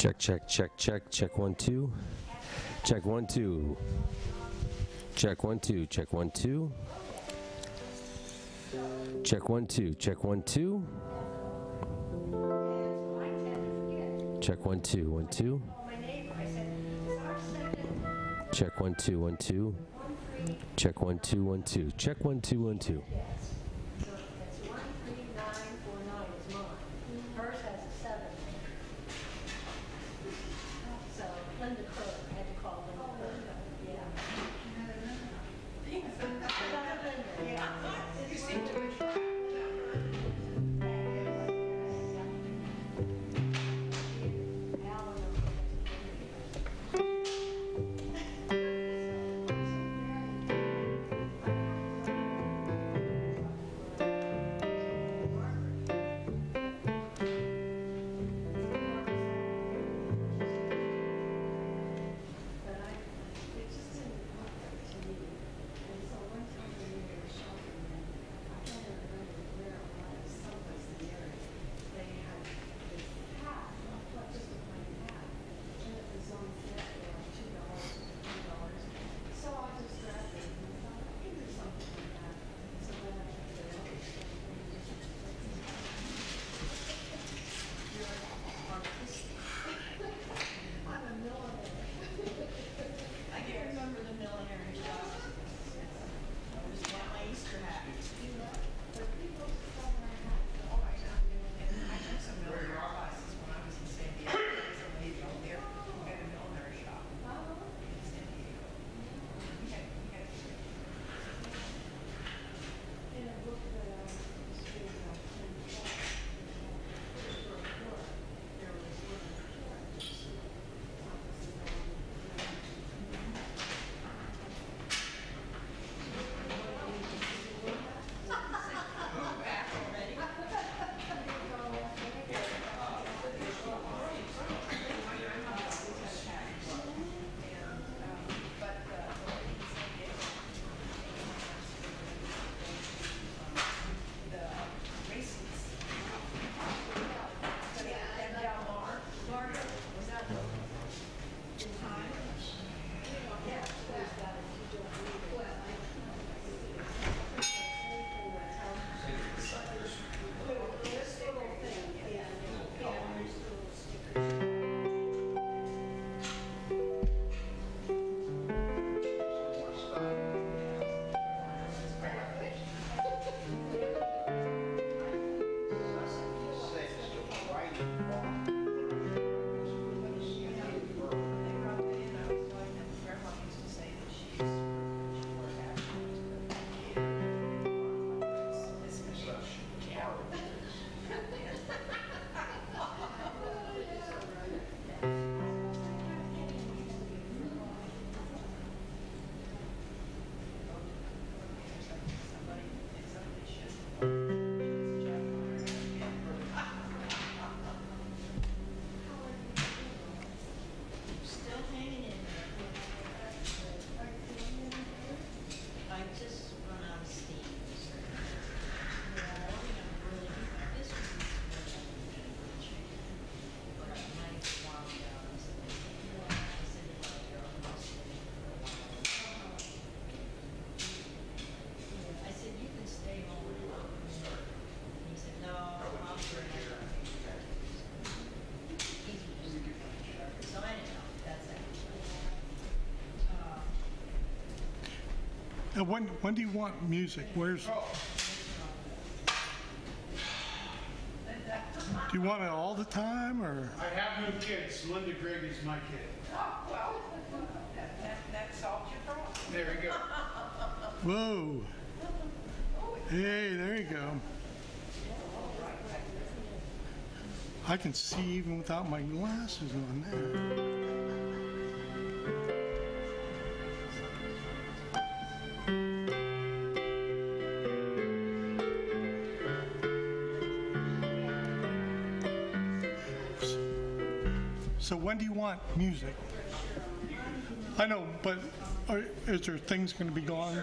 Check, check, check, check, check 1 2. Check 1 2. Check 1 2. Check 1 2. Check 1 2. Check 1 2. Check 1 2 1 2. Check 1 2 1 2. Check 1 2 1 2. Check 1 2 1 2. When do you want music? Where's? Do you want it all the time, or? I have no kids. Linda Grigg is my kid. Oh, well, that solves your problem. There we go. Whoa. Hey, there you go. I can see even without my glasses on there. So when do you want music? I know, but is there things going to be gone?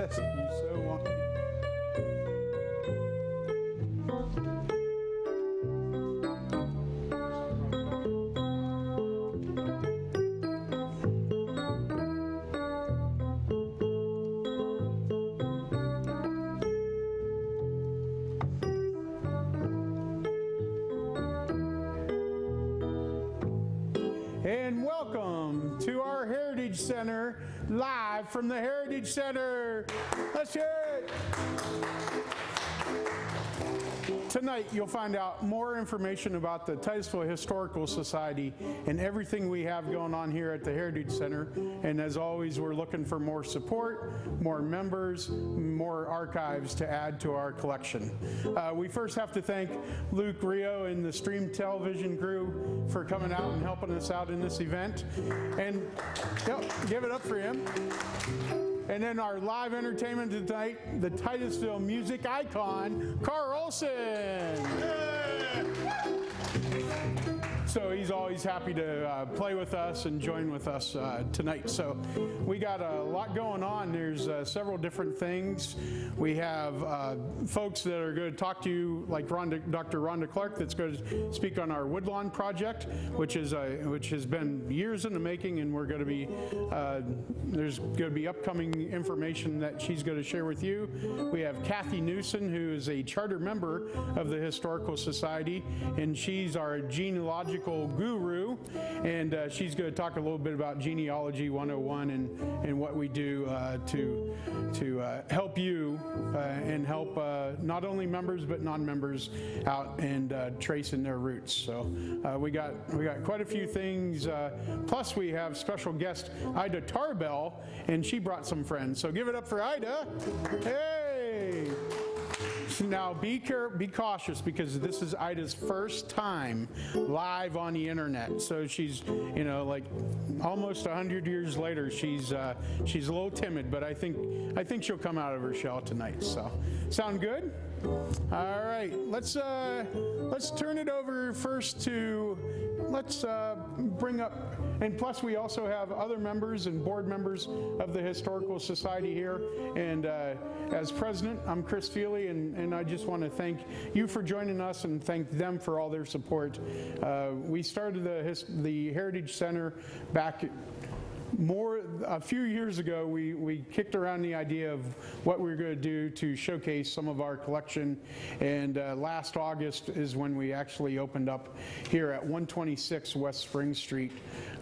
Yes, you so want. And welcome to our Heritage Center, live from the Heritage Center. Let's hear it. Tonight, you'll find out more information about the Titusville Historical Society and everything we have going on here at the Heritage Center. And as always, we're looking for more support, more members, more archives to add to our collection. We first have to thank Luke Rio and the Stream Television crew for coming out and helping us out in this event. And give it up for him. And then our live entertainment tonight, the Titusville music icon, Carl Olson. So he's always happy to play with us and join with us tonight. So we got a lot going on. There's several different things. We have folks that are going to talk to you, like Dr. Rhonda Clark, that's going to speak on our Woodlawn project, which has been years in the making, and we're going to be there's going to be upcoming information that she's going to share with you. We have Kathy Newson, who is a charter member of the Historical Society, and she's our genealogical guru, and she's going to talk a little bit about Genealogy 101 and what we do to help you and help not only members but non-members out and tracing their roots. So we got quite a few things. Plus we have special guest Ida Tarbell, and she brought some friends. So give it up for Ida. Hey! Now be cautious, because this is Ida's first time live on the internet. So she's, like almost 100 years later, she's a little timid, but I think she'll come out of her shell tonight. So sound good? All right, let's turn it over first to, let's bring up, and plus we also have other members and board members of the Historical Society here. And as president, I'm Chris Feely, and I just want to thank you for joining us and thank them for all their support. We started the Heritage Center back a few years ago. We kicked around the idea of what we were going to do to showcase some of our collection, and last August is when we actually opened up here at 126 West Spring Street.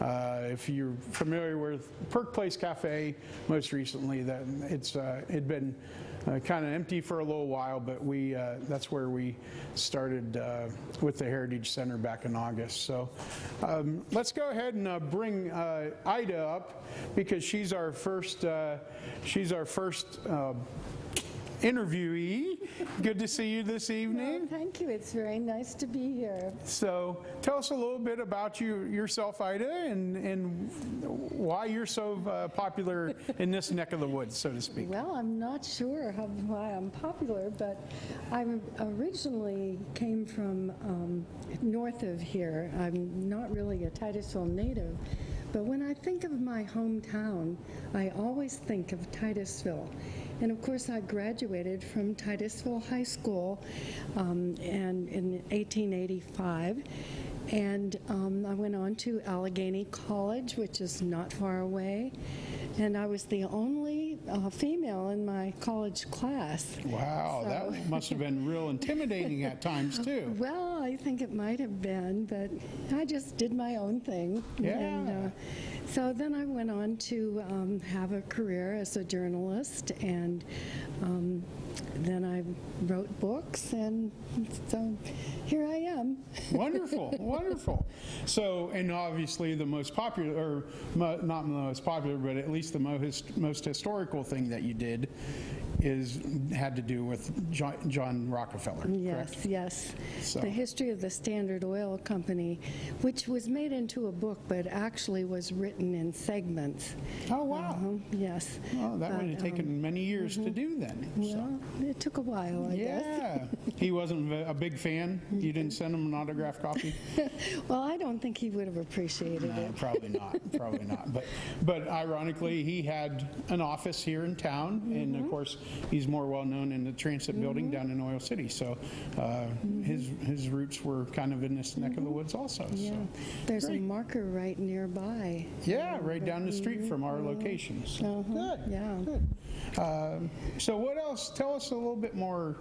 If you're familiar with Perk Place Cafe, most recently, that it'd been kind of empty for a little while, but that's where we started with the Heritage Center back in August. So let's go ahead and bring Ida up, because she's our first interviewee. Good to see you this evening. Well, thank you. It's very nice to be here. So tell us a little bit about yourself, Ida, and why you're so popular in this neck of the woods, so to speak. Well, I'm not sure why I'm popular, but I originally came from north of here. I'm not really a Titusville native, but when I think of my hometown, I always think of Titusville. And of course, I graduated from Titusville High School and in 1885. And I went on to Allegheny College, which is not far away. And I was the only female in my college class. Wow, so that must have been real intimidating at times, too. Well, I think it might have been, but I just did my own thing. Yeah. And, so then I went on to have a career as a journalist, and then I wrote books, and so here I am. Wonderful, wonderful. So, and obviously the most popular, or not the most popular, but at least the most historical thing that you did had to do with John Rockefeller. Yes, correct? yes. So- The history of the Standard Oil Company, which was made into a book, but actually was written in segments. Oh, wow. Yes. Well, that would have taken many years to do then. So. Well, it took a while, I guess. Yeah. He wasn't a big fan? You didn't send him an autographed copy? Well, I don't think he would have appreciated No, it. probably not. Probably not. But ironically, he had an office here in town, and of course, he's more well known in the Transit Building down in Oil City. So his roots were kind of in this neck of the woods also. Yeah. So. There's Great. a marker right nearby. Yeah, right down the street from our locations. Good. Yeah. Good. So what else? Tell us a little bit more.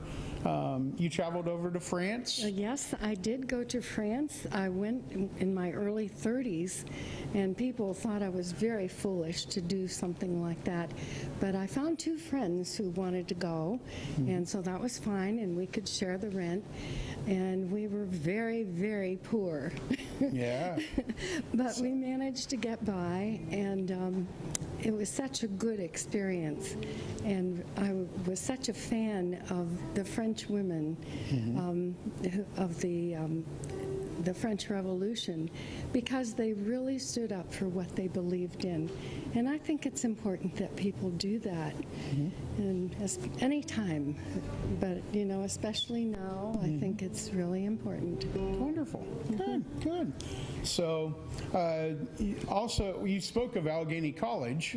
You traveled over to France. Yes, I did go to France. I went in my early 30s, and people thought I was very foolish to do something like that. But I found two friends who wanted to go, and so that was fine, and we could share the rent. And we were very, very poor. Yeah. But we managed to get by, and it was such a good experience. And I was such a fan of the French women of the French Revolution, because they really stood up for what they believed in. And I think it's important that people do that, and any time, but especially now, I think it's really important. Wonderful. Good, good. So, also, you spoke of Allegheny College,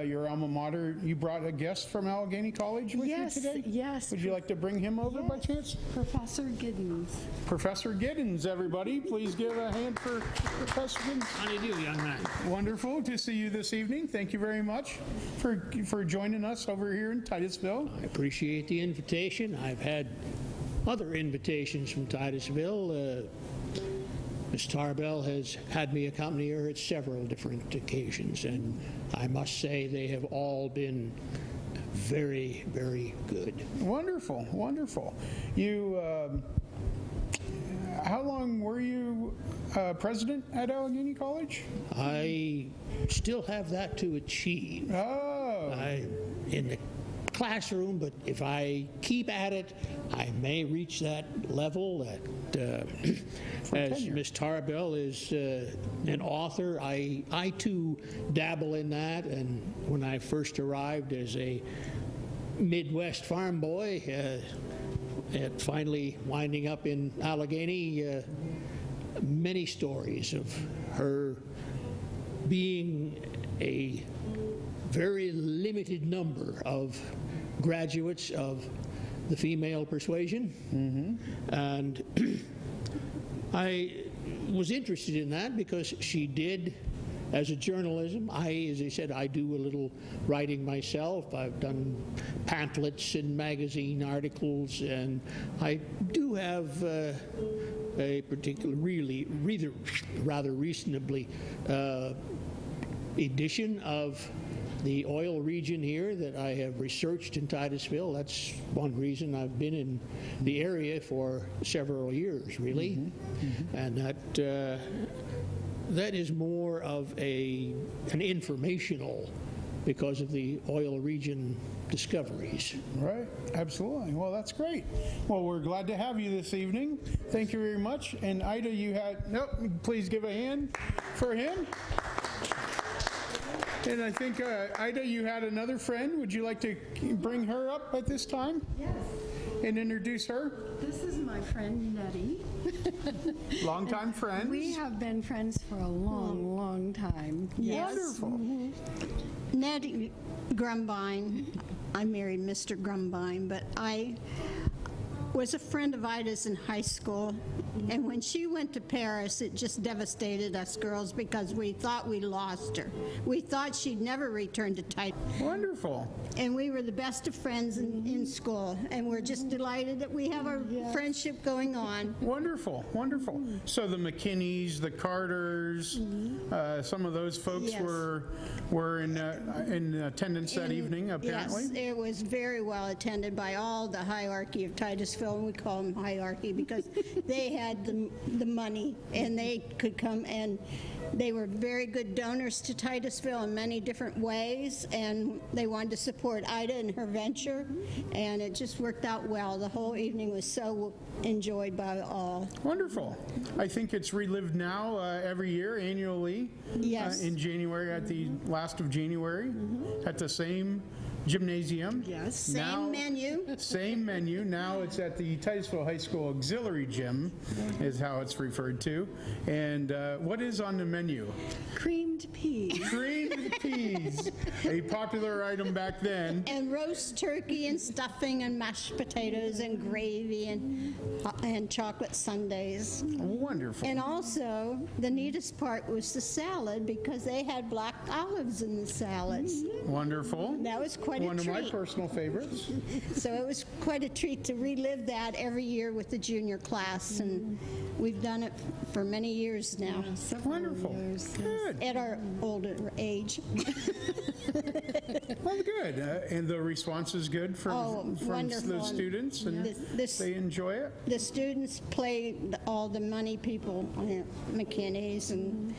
your alma mater. You brought a guest from Allegheny College with Yes, you today? yes. Would you like to bring him over by chance? Professor Giddens. Professor Giddens, everybody. Please give a hand for Professor Giddens. How do you do, young man? Wonderful to see you this evening. Thank you very much for joining us over here in Titusville. I appreciate the invitation. I've had other invitations from Titusville. Ms. Tarbell has had me accompany her at several different occasions, and I must say they have all been very, very good. Wonderful, wonderful. You, how long were you president at Allegheny College? I still have that to achieve. Oh, In the classroom, but if I keep at it, I may reach that level. As tenure. Ms. Tarbell is an author, I too dabble in that. And when I first arrived as a Midwest farm boy, and finally winding up in Allegheny, many stories of her being a very limited number of graduates of the female persuasion. And I was interested in that because she did, as a journalism, as I said, I do a little writing myself. I've done pamphlets and magazine articles, and I do have a particular, rather reasonably edition of the oil region here that I have researched in Titusville. That's one reason I've been in the area for several years, really. And that is more of an informational, because of the oil region discoveries. right. Absolutely. Well, that's great. Well, we're glad to have you this evening. Thank you very much. And Ida, you had, please give a hand for him. And I think, Ida, you had another friend. Would you like to bring her up at this time? Yes. And introduce her? This is my friend Nettie. Longtime friends. We have been friends for a long, long time. Wonderful. Nettie Grumbine. I married Mr. Grumbine, but I was a friend of Ida's in high school, and when she went to Paris, it just devastated us girls because we thought we lost her. We thought she'd never return to Titus. Wonderful. And we were the best of friends in school, and we're just delighted that we have our friendship going on. Wonderful, wonderful. So the McKinneys, the Carters, some of those folks Yes. were in attendance that evening, apparently. Yes, it was very well attended by all the hierarchy of Titusville, and we call them hierarchy because they had the money, and they could come, and They were very good donors to Titusville in many different ways, and they wanted to support Ida and her venture, and it just worked out well. The whole evening was so enjoyed by all. Wonderful. I think it's relived now every year, annually. Yes. In January, at the last of January, at the same gymnasium. Yes. Same menu. Same menu. Now it's at the Titusville High School Auxiliary Gym, is how it's referred to. And what is on the menu? Creamed peas. Creamed peas, a popular item back then. And roast turkey and stuffing and mashed potatoes and gravy and chocolate sundaes. Wonderful. And also, the neatest part was the salad, because they had black olives in the salads. Wonderful. That was quite a One of my treat. personal favorites. So it was quite a treat to relive that every year with the junior class, and we've done it for many years now Wonderful. Good. at our older age. Well, good. And the response is good from wonderful. the students, and they enjoy it. The students play all the money people, McKinney's and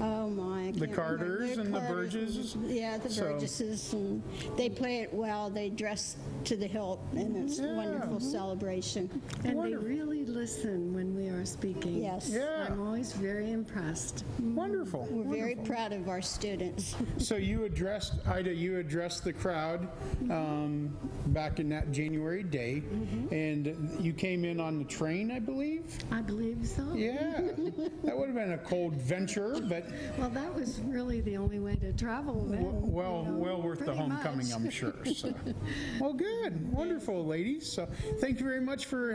oh my, I The can't Carters remember. and the Carters Burgesses. Yeah, the So- Burgesses, and they play it well. They dress to the hilt, and it's a wonderful celebration. And they really listen when we are speaking. Yes. Yeah. I'm always very impressed. Wonderful. We're very proud of our students. So you addressed, Ida, the crowd back in that January day, and you came in on the train, I believe? I believe so. Yeah. That would have been a cold venture, but Well, that was really the only way to travel then. well worth the pretty homecoming, much. I'm sure. So. Well, good. Wonderful, ladies. So thank you very much for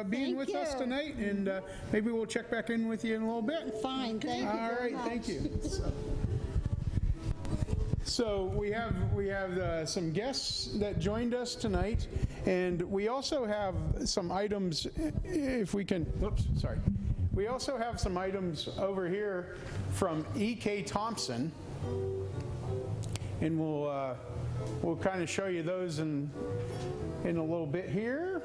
being Thank with us you. tonight, and maybe we'll check back in with you in a little bit. Fine, thank you All very right, much. thank you. So we have some guests that joined us tonight, and we also have some items, if we can, oops, sorry. We also have some items over here from E.K. Thompson, and we'll kind of show you those in a little bit here.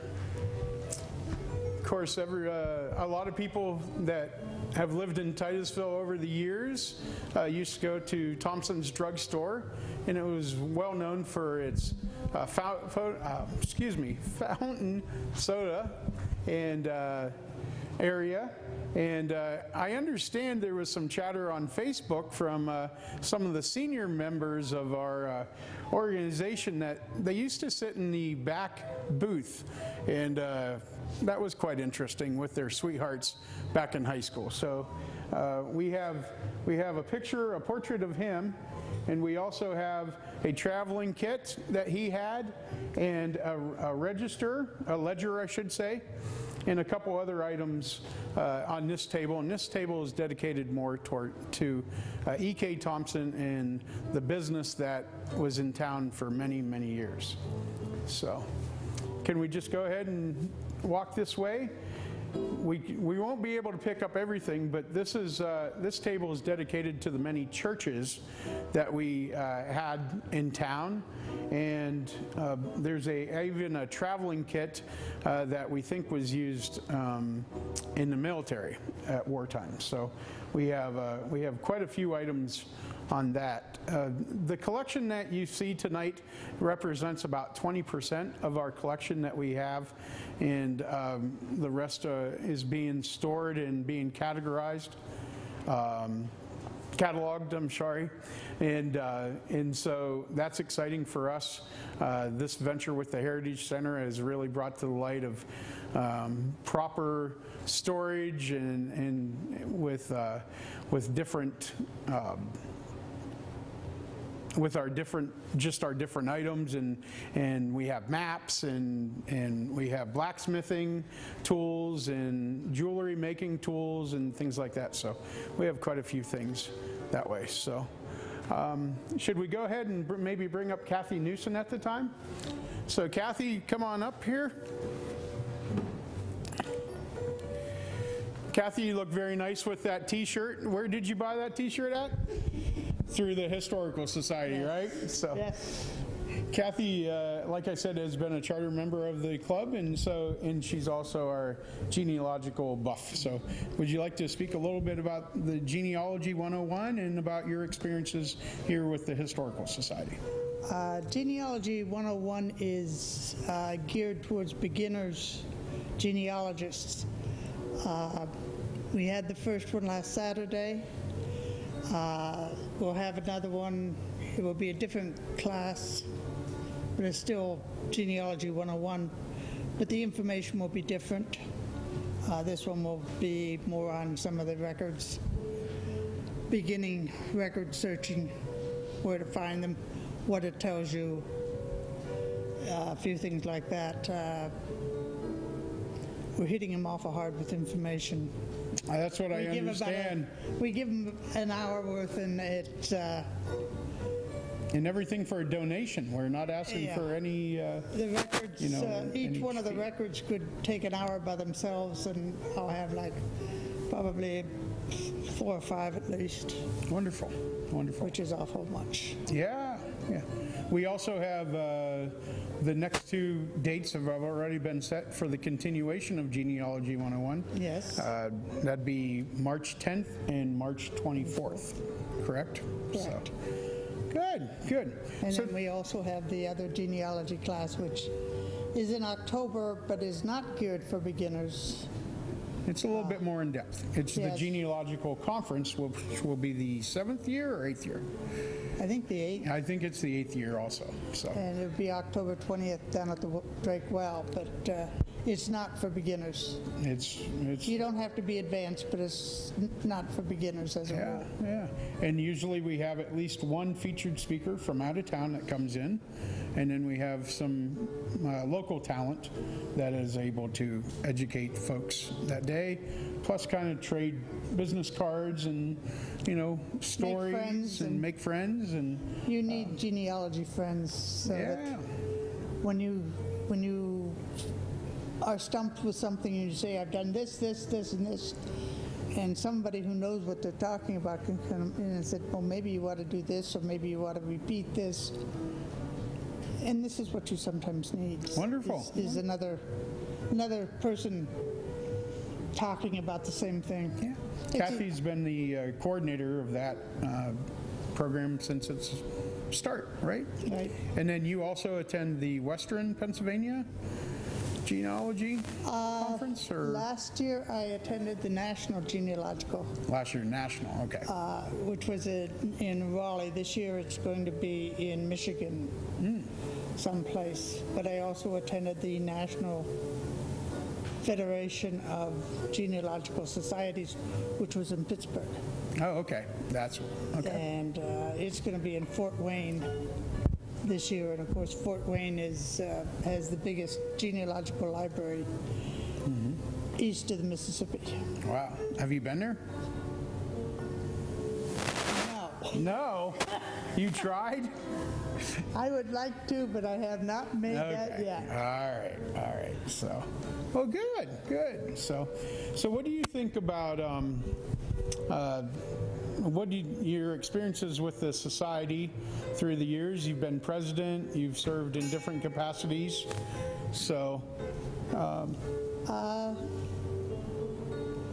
Of course, a lot of people that have lived in Titusville over the years used to go to Thompson's Drugstore, and it was well known for its fountain soda and area. And I understand there was some chatter on Facebook from some of the senior members of our organization that they used to sit in the back booth, and that was quite interesting with their sweethearts back in high school. So we have a portrait of him, and we also have a traveling kit that he had, and a ledger, I should say, and a couple other items on this table. And this table is dedicated more to E.K. Thompson and the business that was in town for many, many years. So can we just go ahead and walk this way? We won't be able to pick up everything, but this table is dedicated to the many churches that we had in town, and there's even a traveling kit that we think was used in the military at wartime. So we have quite a few items on that. The collection that you see tonight represents about 20% of our collection that we have, and the rest is being stored and being cataloged, I'm sorry, and so that's exciting for us. This venture with the Heritage Center has really brought to the light of proper storage and with different with our different items, and we have maps, and we have blacksmithing tools and jewelry making tools and things like that. So we have quite a few things that way. So should we go ahead and maybe bring up Kathy Newson at the time? So Kathy, come on up here. Kathy, you look very nice with that t-shirt. Where did you buy that t-shirt at? Through the Historical Society, right? So, Yes. Kathy, like I said, has been a charter member of the club, and she's also our genealogical buff. So would you like to speak a little bit about the Genealogy 101 and about your experiences here with the Historical Society? Genealogy 101 is geared towards beginners genealogists. We had the first one last Saturday. We'll have another one. It will be a different class, but it's still Genealogy 101, but the information will be different. This one will be more on some of the records, beginning record searching, where to find them, what it tells you, a few things like that. We're hitting them awful hard with information. That's what I understand. We give them an hour worth, and it's... and everything for a donation. We're not asking for any... the records, each one of the records could take an hour by themselves, and I'll have like probably 4 or 5 at least. Wonderful, wonderful. Which is awful much. Yeah, yeah. We also have the next 2 dates have already been set for the continuation of Genealogy 101. Yes. That'd be March 10th and March 24th, correct? Correct. So, good, good. And then we also have the other genealogy class, which is in October, but is not geared for beginners. It's a little bit more in depth. It's the Genealogical Conference, which will be the 7th year or 8th year? I think the 8th. I think it's the 8th year also. So. And it'll be October 20th down at the Drake Well, but it's not for beginners. It's you don't have to be advanced, but it's not for beginners as a rule. Yeah. And usually we have at least one featured speaker from out of town that comes in, and then we have some local talent that is able to educate folks that day, plus kind of trade business cards and stories and make friends. And you need genealogy friends so that when you are stumped with something and you say, I've done this, this, this, and this, and somebody who knows what they're talking about can come in and say, well, maybe you ought to do this, or maybe you ought to repeat this. And this is what you sometimes need. Wonderful. Is another person talking about the same thing. Yeah. Kathy's been the coordinator of that program since its start, right? Right. And then you also attend the Western Pennsylvania Genealogy Conference? Or? Last year I attended the National Genealogical. Last year, national, okay. Which was in Raleigh. This year it's going to be in Michigan, someplace. But I also attended the National Federation of Genealogical Societies, which was in Pittsburgh. Oh, okay. That's okay. And it's going to be in Fort Wayne this year, and of course Fort Wayne has the biggest genealogical library east of the Mississippi. Wow. Have you been there? No. No? You tried? I would like to, but I have not made that yet. All right. So, well, good. So what do you think about your experiences with the society through the years? You've been president, you've served in different capacities. So,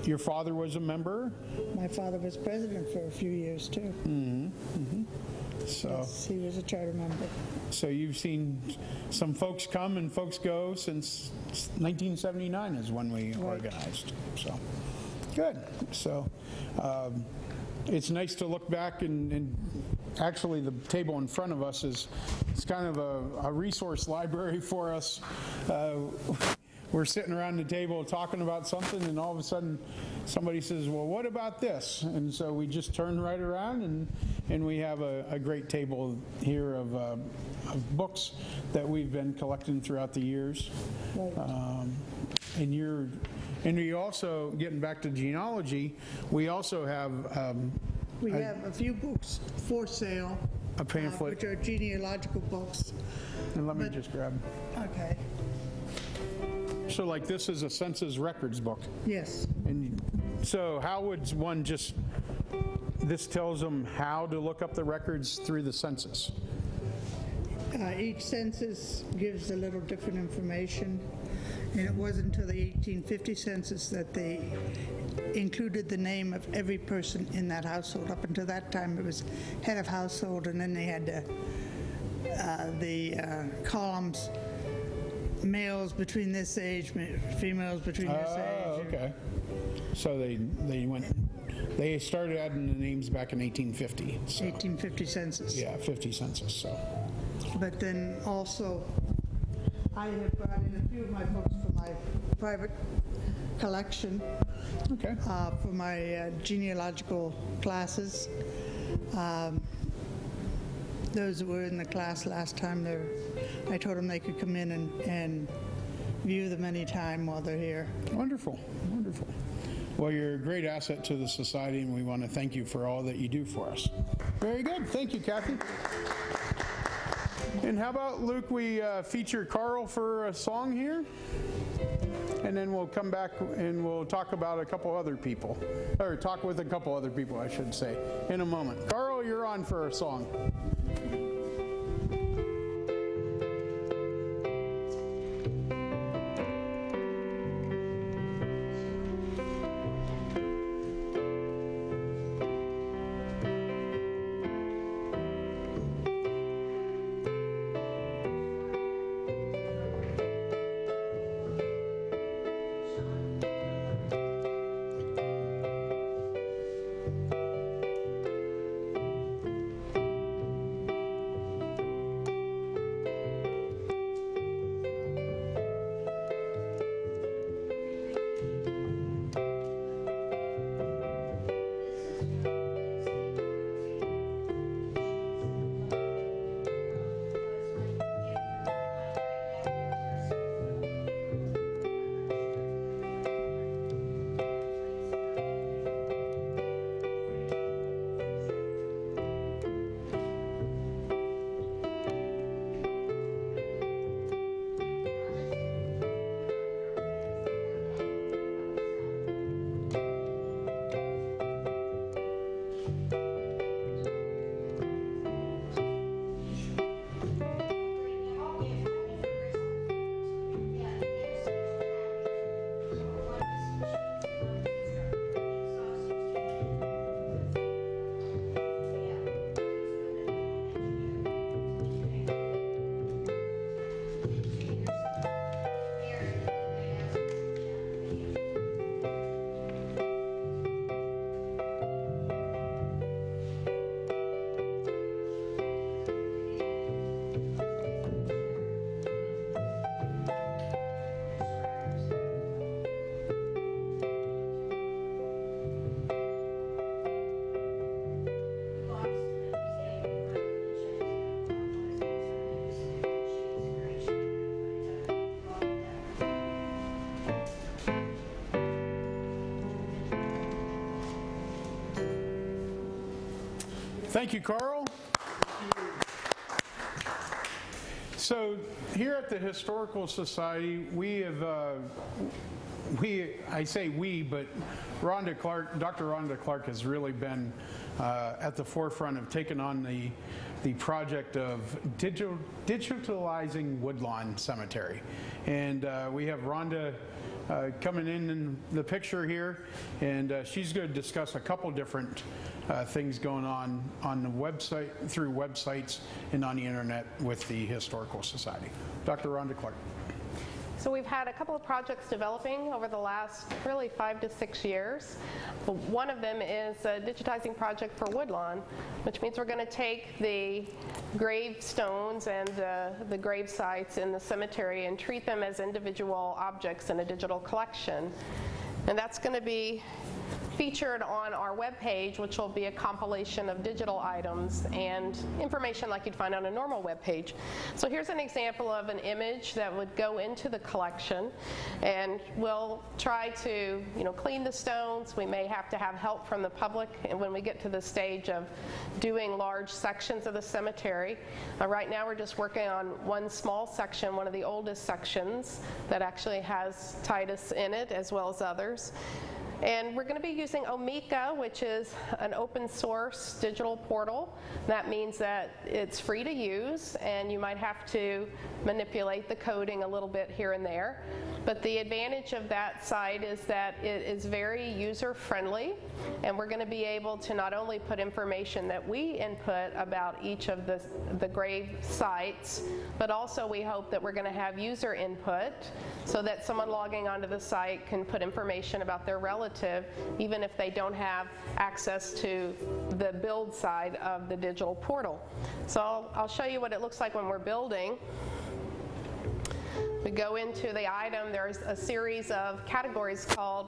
your father was a member? My father was president for a few years, too. So yes, he was a charter member. So you've seen some folks come and folks go since 1979 is when we organized. So, good. So, it's nice to look back and actually the table in front of us is kind of a resource library for us. We're sitting around the table talking about something, and all of a sudden somebody says, well, what about this? And so we just turn right around, and we have a great table here of books that we've been collecting throughout the years. Right. And we also, getting back to genealogy, we also have... we have a few books for sale. A pamphlet. Which are genealogical books. And let me just grab... Okay. So like this is a census records book. Yes. And so how would one just... This tells them how to look up the records through the census. Each census gives a little different information, and it wasn't until the 1850 census that they included the name of every person in that household. Up until that time, it was head of household, and then they had the columns, males between this age, females between this age. Oh, okay. So they started adding the names back in 1850. So. 1850 census. Yeah, 50 census. So. But then also, I have brought in a few of my books for my private collection. Okay. For my genealogical classes. Those that were in the class last time, I told them they could come in and view them anytime while they're here. Wonderful, wonderful. Well, you're a great asset to the society, and we want to thank you for all that you do for us. Very good. Thank you, Kathy. And how about, Luke, we feature Carl for a song here? And then we'll come back and we'll talk about a couple other people, or talk with a couple other people, I should say, in a moment. Carl, you're on for a song. Thank you, Carl. So here at the Historical Society, we have, I say we, but Rhonda Clark, Dr. Rhonda Clark has really been at the forefront of taking on the project of digitalizing Woodlawn Cemetery. And we have Rhonda coming in the picture here, and she's going to discuss a couple different things going on the website, through websites and on the internet with the Historical Society. Dr. Rhonda Clark. So we've had a couple of projects developing over the last really 5 to 6 years. One of them is a digitizing project for Woodlawn, which means we're going to take the gravestones and the grave sites in the cemetery and treat them as individual objects in a digital collection. And that's going to be featured on our webpage, which will be a compilation of digital items and information like you'd find on a normal webpage. So here's an example of an image that would go into the collection, and we'll try to, clean the stones. We may have to have help from the public, and when we get to the stage of doing large sections of the cemetery. Right now we're just working on one small section, one of the oldest sections that actually has Titus in it, as well as others. And we're going to be using Omeka, which is an open source digital portal. That means that it's free to use, and you might have to manipulate the coding a little bit here and there. But the advantage of that site is that it is very user-friendly, and we're going to be able to not only put information that we input about each of the grave sites, but also we hope that we're going to have user input so that someone logging onto the site can put information about their relative, even if they don't have access to the build side of the digital portal. So I'll show you what it looks like when we're building. We go into the item, there's a series of categories called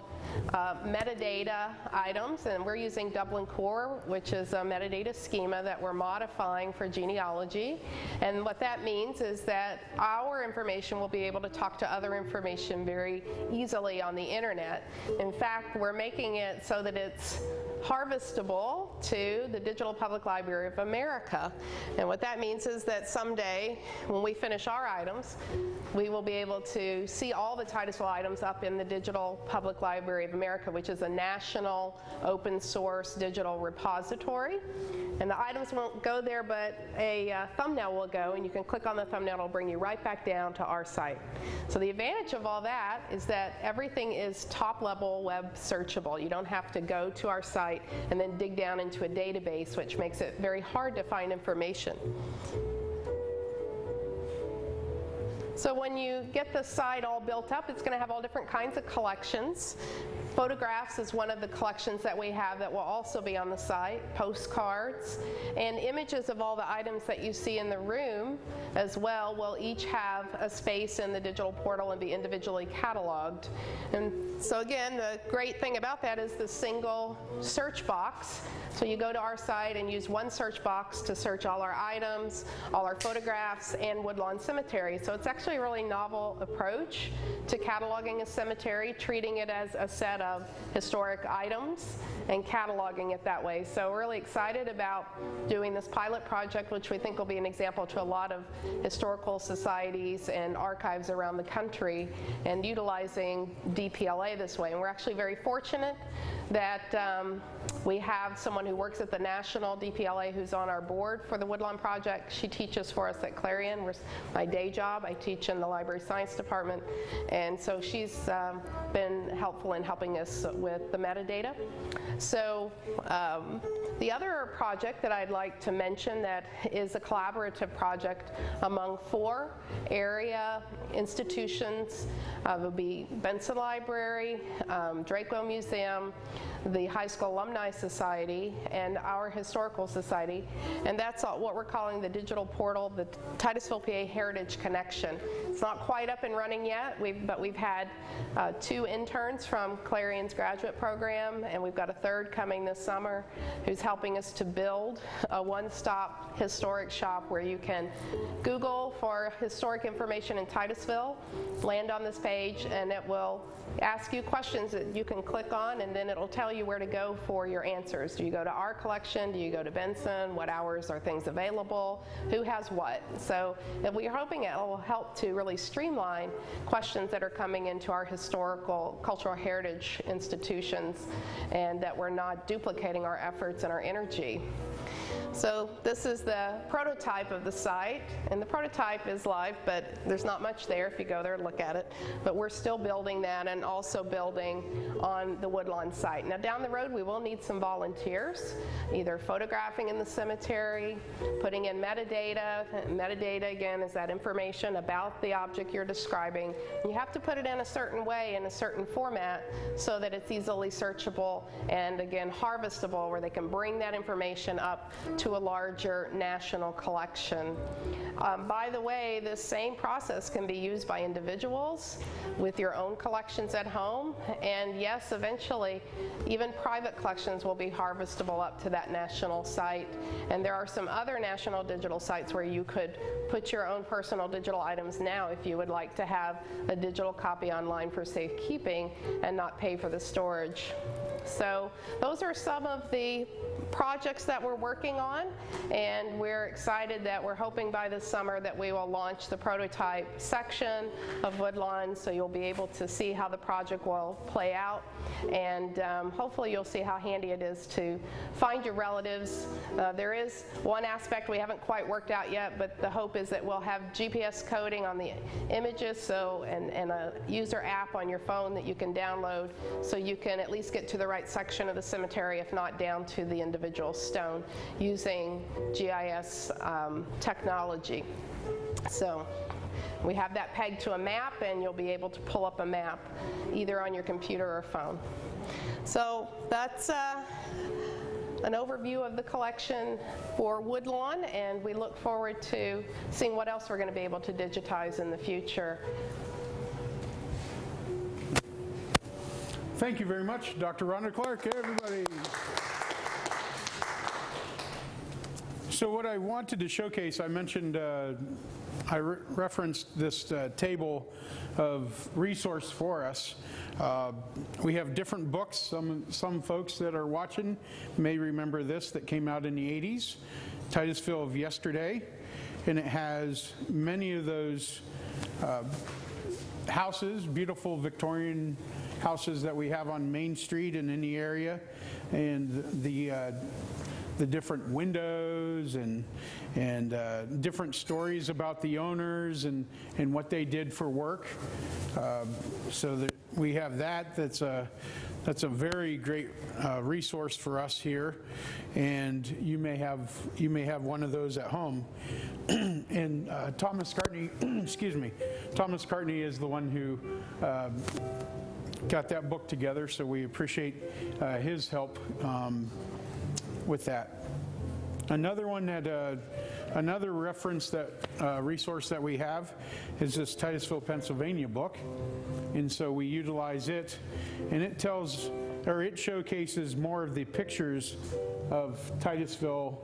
metadata items, and we're using Dublin Core, which is a metadata schema that we're modifying for genealogy. And what that means is that our information will be able to talk to other information very easily on the internet. In fact, we're making it so that it's harvestable to the Digital Public Library of America. And what that means is that someday, when we finish our items, we will be able to see all the Titusville items up in the Digital Public Library of America, which is a national open source digital repository. And the items won't go there, but a thumbnail will go, and you can click on the thumbnail, it'll bring you right back down to our site. So the advantage of all that is that everything is top-level web searchable. You don't have to go to our site and then dig down into a database, which makes it very hard to find information. So when you get the site all built up, it's going to have all different kinds of collections. Photographs is one of the collections that we have that will also be on the site, postcards, and images of all the items that you see in the room as well will each have a space in the digital portal and be individually cataloged. And so again, the great thing about that is the single search box. So you go to our site and use one search box to search all our items, all our photographs, and Woodlawn Cemetery. So it's actually a really novel approach to cataloging a cemetery, treating it as a set of historic items and cataloging it that way. So we're really excited about doing this pilot project, which we think will be an example to a lot of historical societies and archives around the country, and utilizing DPLA this way. And we're actually very fortunate that we have someone who works at the National DPLA who's on our board for the Woodlawn Project. She teaches for us at Clarion. My day job, I teach in the Library Science Department, and so she's been helpful in helping us with the metadata. So the other project that I'd like to mention that is a collaborative project among 4 area institutions will be Benson Library, Draco Museum, the High School Alumni Society, and our Historical Society. And that's what we're calling the digital portal, the Titusville PA Heritage Connection. It's not quite up and running yet, but we've had 2 interns from Clarion's graduate program, and we've got a 3rd coming this summer who's helping us to build a one-stop historic shop where you can Google for historic information in Titusville, land on this page, and it will ask you questions that you can click on, and then it'll tell you where to go for your answers. Do you go to our collection? Do you go to Benson? What hours are things available? Who has what? So we're hoping it will help to really streamline questions that are coming into our historical, cultural heritage institutions, and that we're not duplicating our efforts and our energy. So this is the prototype of the site, and the prototype is live, but there's not much there if you go there and look at it. But we're still building that and also building on the Woodlawn site. Now down the road we will need some volunteers, either photographing in the cemetery, putting in metadata. Metadata, again, is that information about the object you're describing. You have to put it in a certain way, in a certain format, so that it's easily searchable and, again, harvestable, where they can bring that information up to a larger national collection. By the way, this same process can be used by individuals with your own collections at home, and yes, eventually even private collections will be harvestable up to that national site. And there are some other national digital sites where you could put your own personal digital items now if you would like to have a digital copy online for safekeeping and not pay for the storage. So those are some of the projects that we're working working on, and we're excited that we're hoping by this summer that we will launch the prototype section of Woodlawn, so you'll be able to see how the project will play out, and hopefully you'll see how handy it is to find your relatives. There is one aspect we haven't quite worked out yet, but the hope is that we'll have GPS coding on the images, and a user app on your phone that you can download, so you can at least get to the right section of the cemetery, if not down to the individual stone, using GIS technology. So we have that pegged to a map, and you'll be able to pull up a map either on your computer or phone. So that's an overview of the collection for Woodlawn, and we look forward to seeing what else we're going to be able to digitize in the future. Thank you very much, Dr. Rhonda Clark. Hey, everybody. So what I wanted to showcase, I mentioned, I referenced this table of resource for us. We have different books. Some folks that are watching may remember this, that came out in the 80s, Titusville of Yesterday, and it has many of those houses, beautiful Victorian houses that we have on Main Street and in the area, and the different windows and different stories about the owners and what they did for work. So that we have that. That's a very great resource for us here, and you may have one of those at home. And Thomas Cartney, excuse me, Thomas Cartney is the one who got that book together, so we appreciate his help with that. Another one that another reference that resource that we have is this Titusville, Pennsylvania book, and so we utilize it, and it tells, or it showcases more of the pictures of Titusville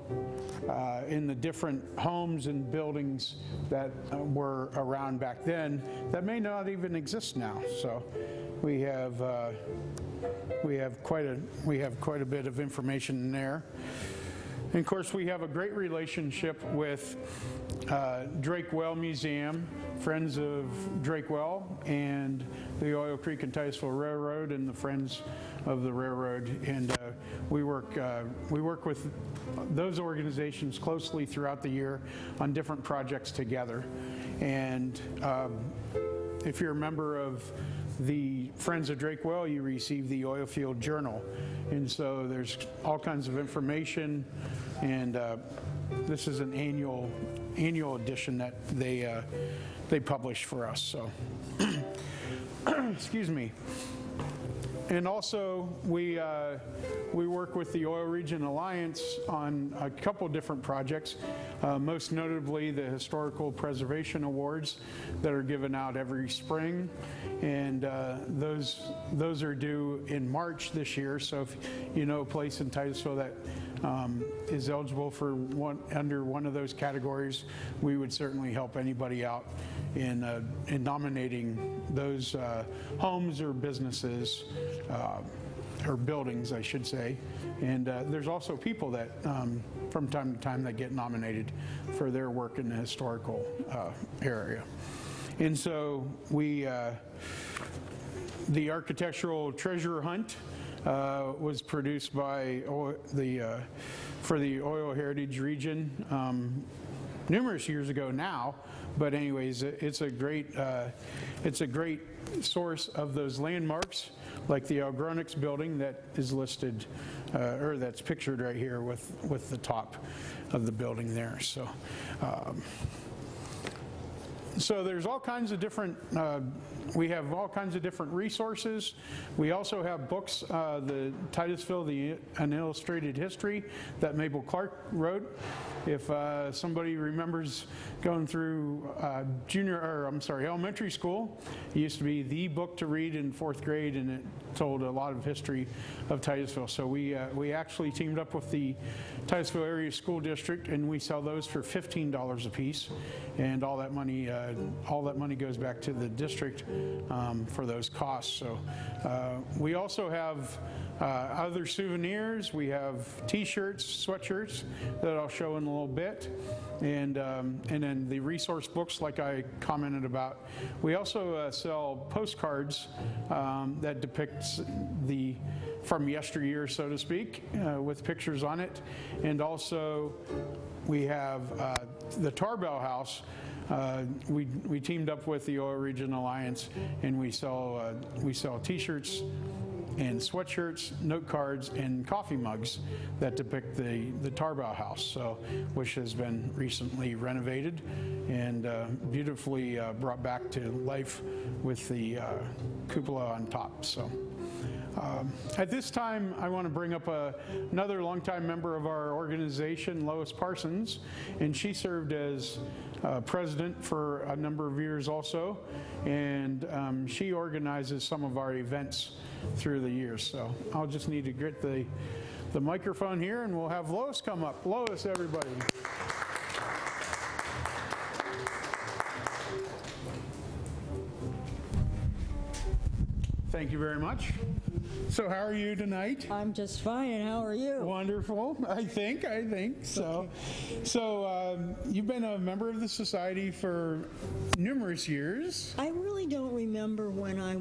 in the different homes and buildings that were around back then that may not even exist now. So we have quite a bit of information in there. And of course, we have a great relationship with Drake Well Museum, Friends of Drake Well, and the Oil Creek and Titusville Railroad, and the Friends of the Railroad. And we work with those organizations closely throughout the year on different projects together. And if you're a member of the Friends of Drake Well, you receive the Oil Field Journal. And so there's all kinds of information, and this is an annual edition that they publish for us. So, excuse me. And also, we work with the Oil Region Alliance on a couple different projects, most notably the Historical Preservation Awards that are given out every spring, and those are due in March this year. So if you know a place in Titusville that is eligible for under one of those categories, we would certainly help anybody out in nominating those homes or businesses, or buildings, I should say. And there's also people that from time to time that get nominated for their work in the historical area. And so the architectural treasure hunt was produced by for the Oil Heritage Region numerous years ago now. But anyways, it's a great source of those landmarks, like the Algronix building that is listed, or that's pictured right here with the top of the building there. So, so there's all kinds of different, we have all kinds of different resources. We also have books, the Titusville, An Illustrated History, that Mabel Clark wrote. If somebody remembers going through elementary school, it used to be the book to read in 4th grade, and it told a lot of history of Titusville. So we actually teamed up with the Titusville Area School District, and we sell those for $15 a piece, and all that money goes back to the district for those costs. So we also have other souvenirs. We have T-shirts, sweatshirts that I'll show in a little bit, and then the resource books, like I commented about. We also sell postcards that depicts from yesteryear, so to speak, with pictures on it, and also we have the Tarbell House. We teamed up with the Oil Region Alliance, and we sell T-shirts and sweatshirts, note cards, and coffee mugs that depict the Tarbell House, which has been recently renovated and beautifully brought back to life with the cupola on top. So. At this time, I want to bring up another longtime member of our organization, Lois Parsons, and she served as president for a number of years also, and she organizes some of our events through the years. So I'll just need to get the microphone here, and we'll have Lois come up. Lois, everybody. Thank you very much. So how are you tonight? I'm just fine, and how are you? Wonderful, I think. So, you've been a member of the society for numerous years. I really don't remember when I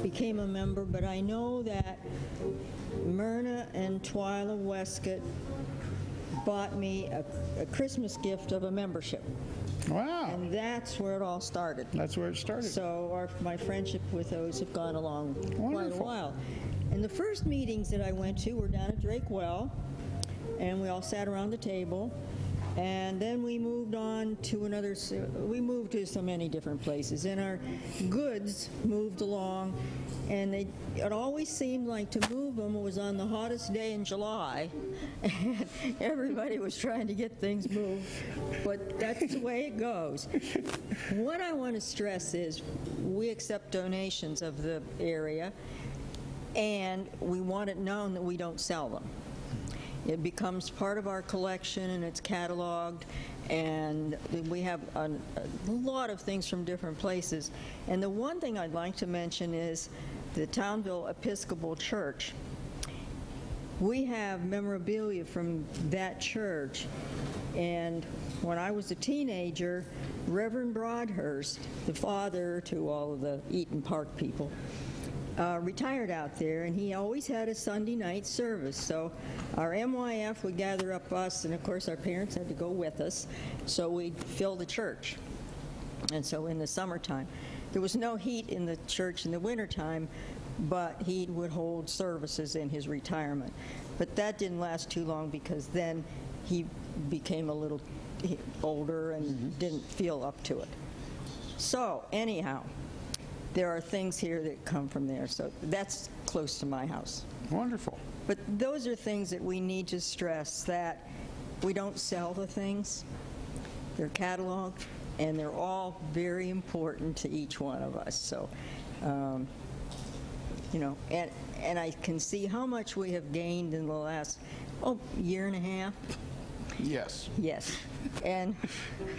became a member, but I know that Myrna and Twyla Westcott bought me a Christmas gift of a membership. Wow. And that's where it all started. That's where it started. So my friendship with those have gone along Wonderful. Quite a while. And the first meetings that I went to were down at Drake Well, and we all sat around the table. And then we moved on to we moved to so many different places, and our goods moved along, and it always seemed like to move them was on the hottest day in July, and everybody was trying to get things moved, but that's the way it goes. What I want to stress is we accept donations of the area, and we want it known that we don't sell them. It becomes part of our collection, and it's cataloged, and we have a lot of things from different places. And the one thing I'd like to mention is the Townville Episcopal Church. We have memorabilia from that church, and when I was a teenager, Reverend Broadhurst, the father to all of the Eaton Park people, retired out there, and he always had a Sunday night service. So our MYF would gather up us, and of course our parents had to go with us, so we'd fill the church. And so in the summertime, there was no heat in the church in the wintertime, but he would hold services in his retirement. But that didn't last too long, because then he became a little older and didn't feel up to it. So anyhow, there are things here that come from there, so that's close to my house. Wonderful. But those are things that we need to stress, that we don't sell the things. They're cataloged, and they're all very important to each one of us. So, and I can see how much we have gained in the last, year and a half. Yes. Yes. And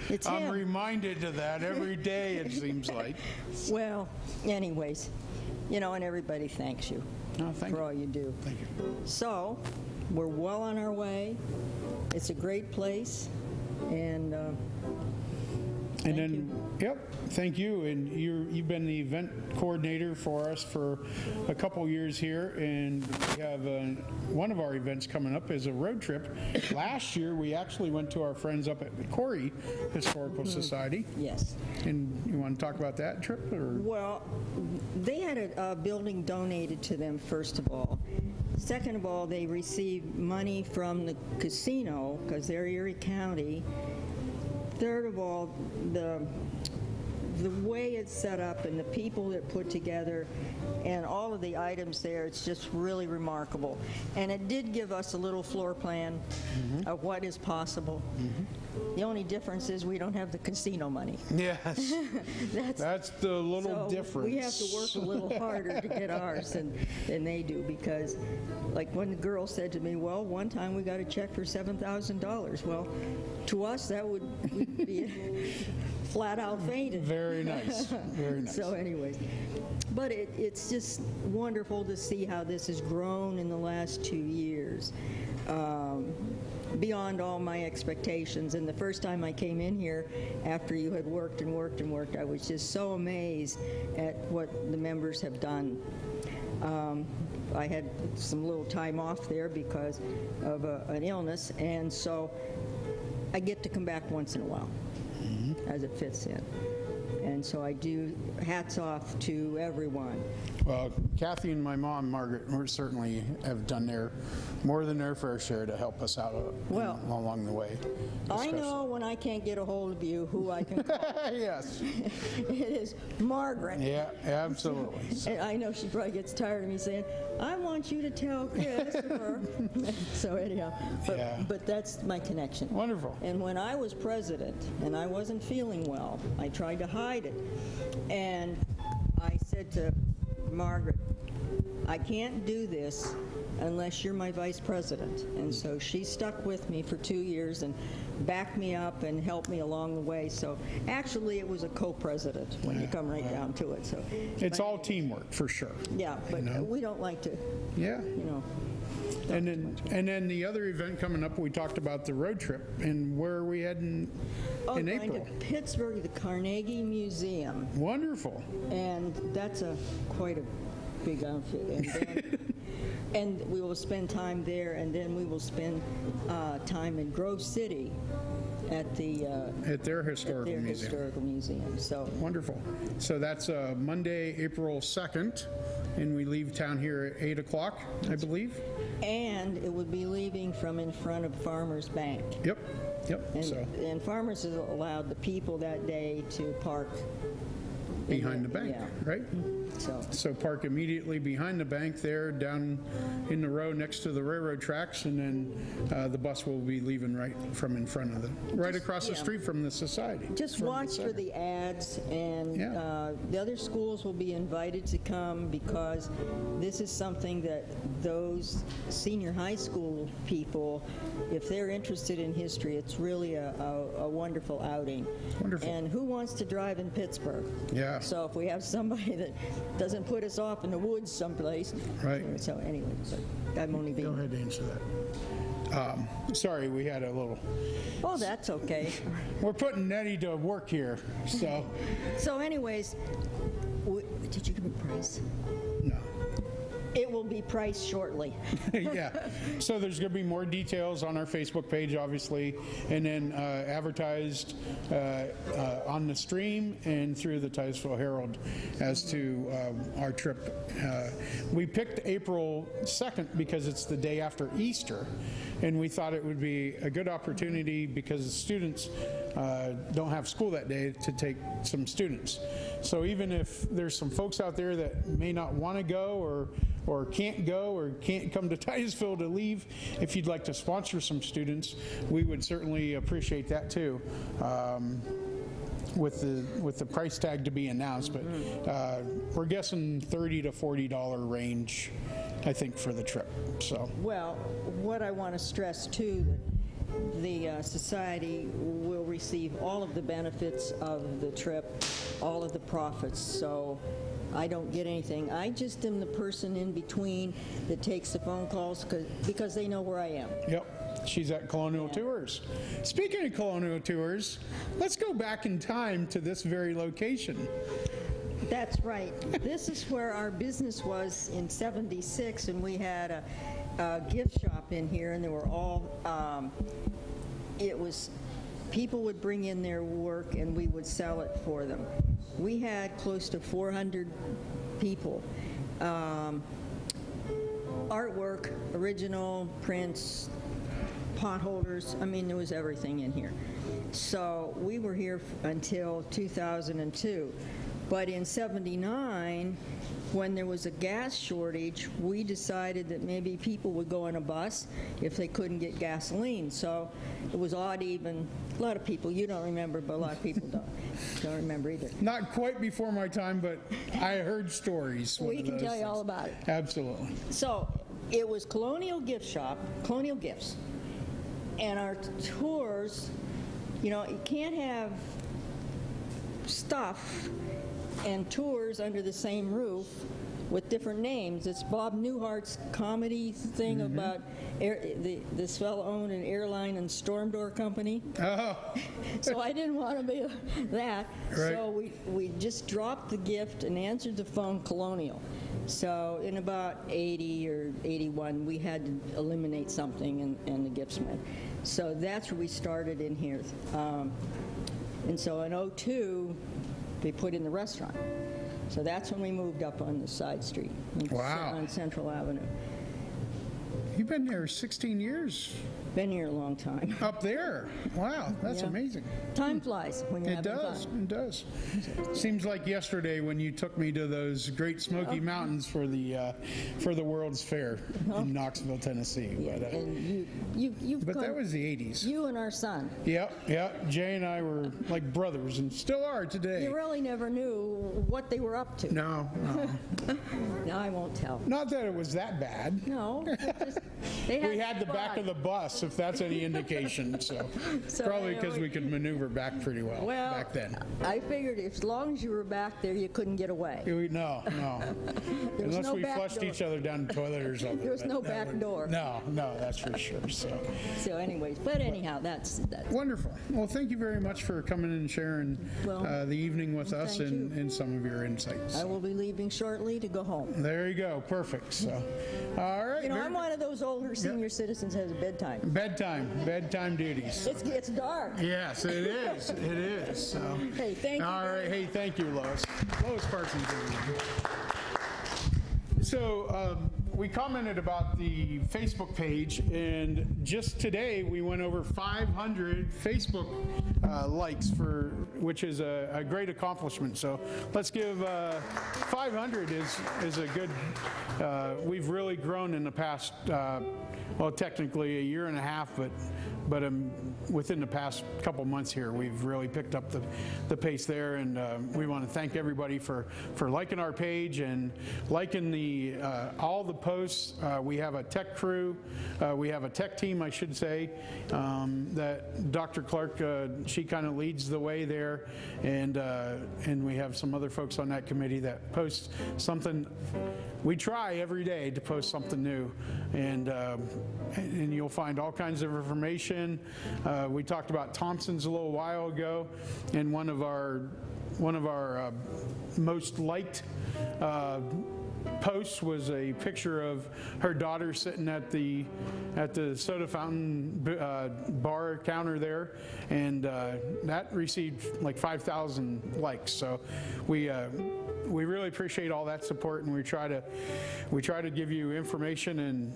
it's I'm reminded of that every day, it seems like. Well, anyways, and everybody thanks you for all you do. Thank you. So, we're well on our way. It's a great place, and thank you. Yep, thank you. And you've been the event coordinator for us for a couple years here, and we have one of our events coming up is a road trip. Last year, we actually went to our friends up at the Corey Historical Society. Yes. And you want to talk about that trip? Or? Well, they had a building donated to them, first of all. Second of all, they received money from the casino, because they're Erie County. Third of all, the way it's set up and the people that put together and all of the items there, it's just really remarkable. And it did give us a little floor plan of what is possible. The only difference is we don't have the casino money. Yes. That's the little difference. We have to work a little harder to get ours than they do, because like when the girl said to me, well, one time we got a check for $7,000. Well, to us that would be flat out fainted. Very nice. Very nice. So anyways, but it's just wonderful to see how this has grown in the last 2 years. Beyond all my expectations. And the first time I came in here, after you had worked and worked and worked, I was just so amazed at what the members have done. I had some little time off there because of an illness, and so I get to come back once in a while as it fits in. And so I do, hats off to everyone. Well, Kathy and my mom, Margaret, certainly have done more than their fair share to help us out along the way. I know when I can't get a hold of you who I can call. Yes. It is Margaret. Yeah, absolutely. And I know she probably gets tired of me saying, I want you to tell Christopher. So anyhow, but that's my connection. Wonderful. And when I was president and I wasn't feeling well, I tried to hide it. And I said to Margaret, I can't do this unless you're my vice president. And so she stuck with me for 2 years and backed me up and helped me along the way. So actually it was a co-president when you come right down to it. So it's all teamwork for sure. Yeah, but we don't like to, And then the other event coming up, we talked about the road trip, and where are we heading in April? Going to Pittsburgh, the Carnegie Museum. Wonderful. And that's quite a big outfit. And then, and we will spend time there, and then we will spend time in Grove City at their historical museum. So wonderful. So that's Monday, April 2nd, and we leave town here at 8 o'clock, I believe. And it would be leaving from in front of Farmers Bank. Yep. And Farmers has allowed the people that day to park behind the bank, right? So park immediately behind the bank there, down in the row next to the railroad tracks, and then the bus will be leaving right from in front of them, right across the street from the society. Just watch for the ads, and the other schools will be invited to come, because this is something that those senior high school people, if they're interested in history, it's really a wonderful outing. Wonderful. And who wants to drive in Pittsburgh? Yeah. So if we have somebody that doesn't put us off in the woods someplace. Right. So anyway, I'm only being... Go ahead and answer that. Sorry, we had a little... Oh, that's okay. We're putting Nettie to work here, so... So anyways, did you give a price? No. It will be priced shortly. Yeah. So there's going to be more details on our Facebook page, obviously, and then advertised on the stream and through the Titusville Herald as to our trip. We picked April 2nd because it's the day after Easter, and we thought it would be a good opportunity, because the students don't have school that day, to take some students. So even if there's some folks out there that may not want to go or can't go or can't come to Titusville to leave, if you'd like to sponsor some students, we would certainly appreciate that too. With the price tag to be announced, but we're guessing $30 to $40 range, I think, for the trip. So well, what I want to stress too, that the society will receive all of the benefits of the trip, all of the profits. So I don't get anything. I just am the person in between that takes the phone calls because they know where I am. Yep. She's at Colonial Tours. Speaking of Colonial Tours, let's go back in time to this very location. That's right. This is where our business was in '76, and we had a gift shop in here, and there were all, people would bring in their work and we would sell it for them. We had close to 400 people. Artwork, original prints, pot holders. I mean, there was everything in here. So we were here until 2002. But in '79, when there was a gas shortage, we decided that maybe people would go on a bus if they couldn't get gasoline. So it was odd even. A lot of people, you don't remember, but a lot of people don't remember either. Not quite before my time, but I heard stories. We can tell you all about it. Absolutely. So it was Colonial Gift Shop, Colonial Gifts. And our tours, you know, you can't have stuff and tours under the same roof with different names. It's Bob Newhart's comedy thing about this fellow owned an airline and storm door company. Oh. So I didn't want to be that. Right. So we just dropped the gift and answered the phone Colonial. So in about 80 or 81, we had to eliminate something and the giftsman. So that's where we started in here. And so in '02, they put in the restaurant. So that's when we moved up on the side street on Central Avenue. You've been there 16 years. Been here a long time. Up there. Wow, that's amazing. Time flies when you're having fun. It does. Seems like yesterday when you took me to those Great Smoky Mountains for the World's Fair in Knoxville, Tennessee. Yeah, But, and you've but come, that was the 80s. You and our son. Yep. Jay and I were like brothers and still are today. You really never knew what they were up to. No. No, I won't tell. Not that it was that bad. No. We had the back of the bus, if that's any indication. So probably because we could maneuver back pretty well back then. I figured as long as you were back there, you couldn't get away. No. Unless we flushed each other down the toilet or something. There was no back door. No, that's for sure. So anyways, but anyhow, that's wonderful. Well, thank you very much for coming and sharing the evening with us and some of your insights. I will be leaving shortly to go home. There you go. Perfect. So, all right. You know, I'm one of those older senior citizens has a bedtime. Bedtime duties. It's dark. Yes, it is. It is. So. Hey, thank you. All right. Hey, thank you, Lois. Lois Parsons. So we commented about the Facebook page, and just today we went over 500 Facebook likes, which is a great accomplishment. So let's give 500 is a good. We've really grown in the past. Well, technically a year and a half, but within the past couple months here, we've really picked up the pace there, and we want to thank everybody for liking our page and liking all the posts. We have a tech crew, we have a tech team, I should say, that Dr. Clark, she kind of leads the way there, and we have some other folks on that committee that post something. We try every day to post something new, and you'll find all kinds of information. We talked about Thompson's a little while ago, and one of our most liked posts was a picture of her daughter sitting at the soda fountain bar counter there, and that received like 5,000 likes. So we really appreciate all that support, and we try to give you information and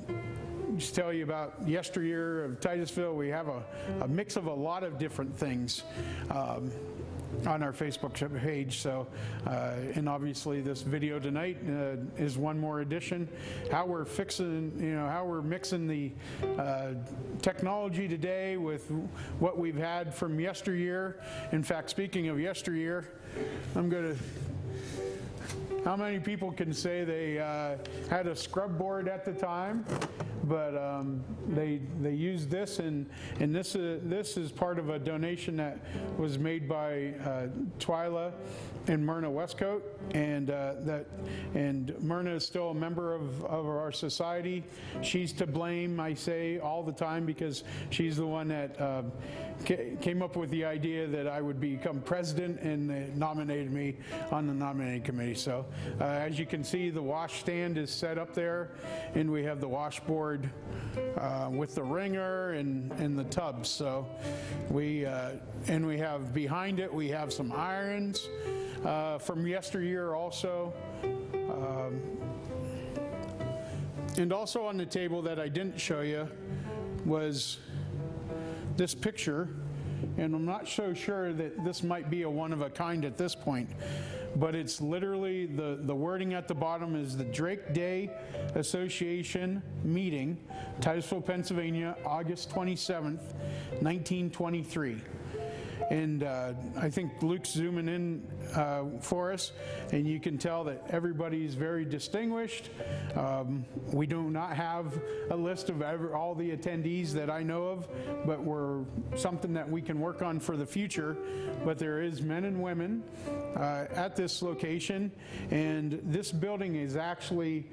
just tell you about yesteryear of Titusville. We have a mix of a lot of different things on our Facebook page. So, and obviously this video tonight is one more addition. How we're mixing the technology today with what we've had from yesteryear. In fact, speaking of yesteryear, how many people can say they had a scrub board at the time? But they used this, and this is part of a donation that was made by Twyla and Myrna Westcoat, and Myrna is still a member of our society. She's to blame, I say all the time, because she's the one that came up with the idea that I would become president and nominated me on the nominating committee. So as you can see, the wash stand is set up there, and we have the washboard with the wringer and the tubs. So we have behind it, we have some irons from yesteryear also. And also on the table that I didn't show you was this picture, and I'm not so sure that this might be a one-of-a-kind at this point, but it's literally, the wording at the bottom is the Drake Day Association meeting, Titusville, Pennsylvania, August 27th, 1923. And I think Luke's zooming in for us, and you can tell that everybody's very distinguished. We do not have a list of all the attendees that I know of, but we're something that we can work on for the future. But there is men and women at this location, and this building is actually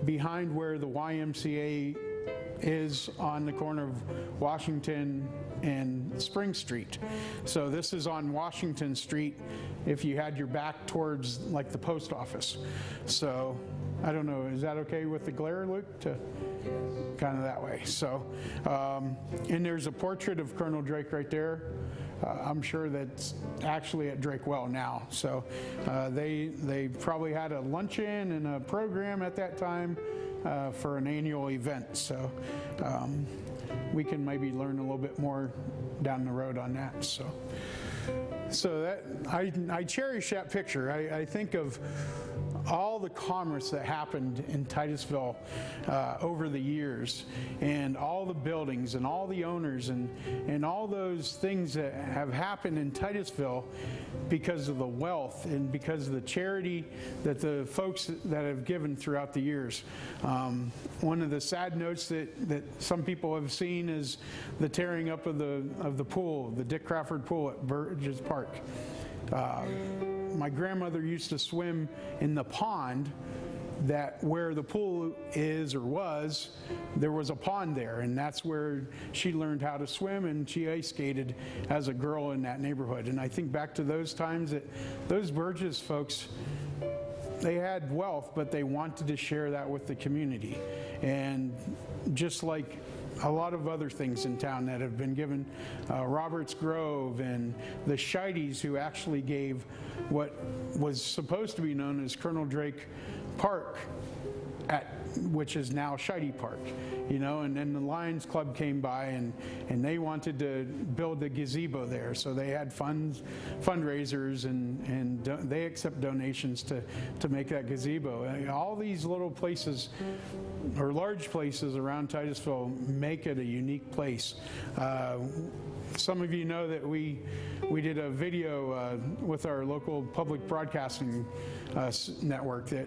behind where the YMCA is on the corner of Washington and Spring Street. So this is on Washington Street if you had your back towards like the post office. So I don't know, is that okay with the glare, Luke, to kind of that way? So, and there's a portrait of Colonel Drake right there. I'm sure that's actually at Drake Well now. So they probably had a luncheon and a program at that time for an annual event. So we can maybe learn a little bit more down the road on that. So that I cherish that picture. I think of all the commerce that happened in Titusville over the years, and all the buildings and all the owners and all those things that have happened in Titusville because of the wealth and because of the charity that the folks that have given throughout the years. One of the sad notes that some people have seen is the tearing up of the pool, the Dick Crawford Pool at Burgess Park. My grandmother used to swim in the pond that where the pool is or was, there was a pond there, and that's where she learned how to swim, and she ice skated as a girl in that neighborhood. And I think back to those times that those Burgess folks, they had wealth, but they wanted to share that with the community. And just like a lot of other things in town that have been given, Roberts Grove and the Scheides, who actually gave what was supposed to be known as Colonel Drake Park, which is now Scheide Park, you know, and then the Lions Club came by and they wanted to build a gazebo there, so they had fundraisers and they accept donations to make that gazebo. All these little places or large places around Titusville make it a unique place. Some of you know that we did a video with our local public broadcasting network that,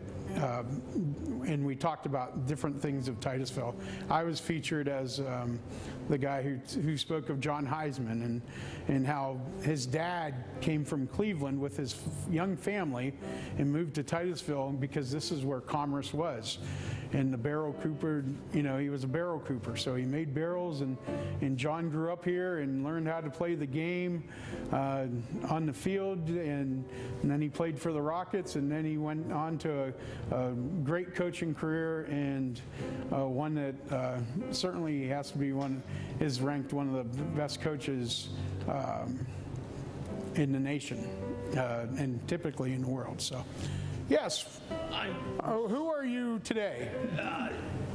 and we talked about different things of Titusville. I was featured as the guy who spoke of John Heisman and how his dad came from Cleveland with his young family and moved to Titusville because this is where commerce was. And the barrel cooper, you know, he was a barrel cooper, so he made barrels, and John grew up here and learned how to play the game on the field, and then he played for the Rockets, and then he went on to a great coaching career, and one that certainly has to be is ranked one of the best coaches in the nation, and typically in the world. So. Yes. Who are you today?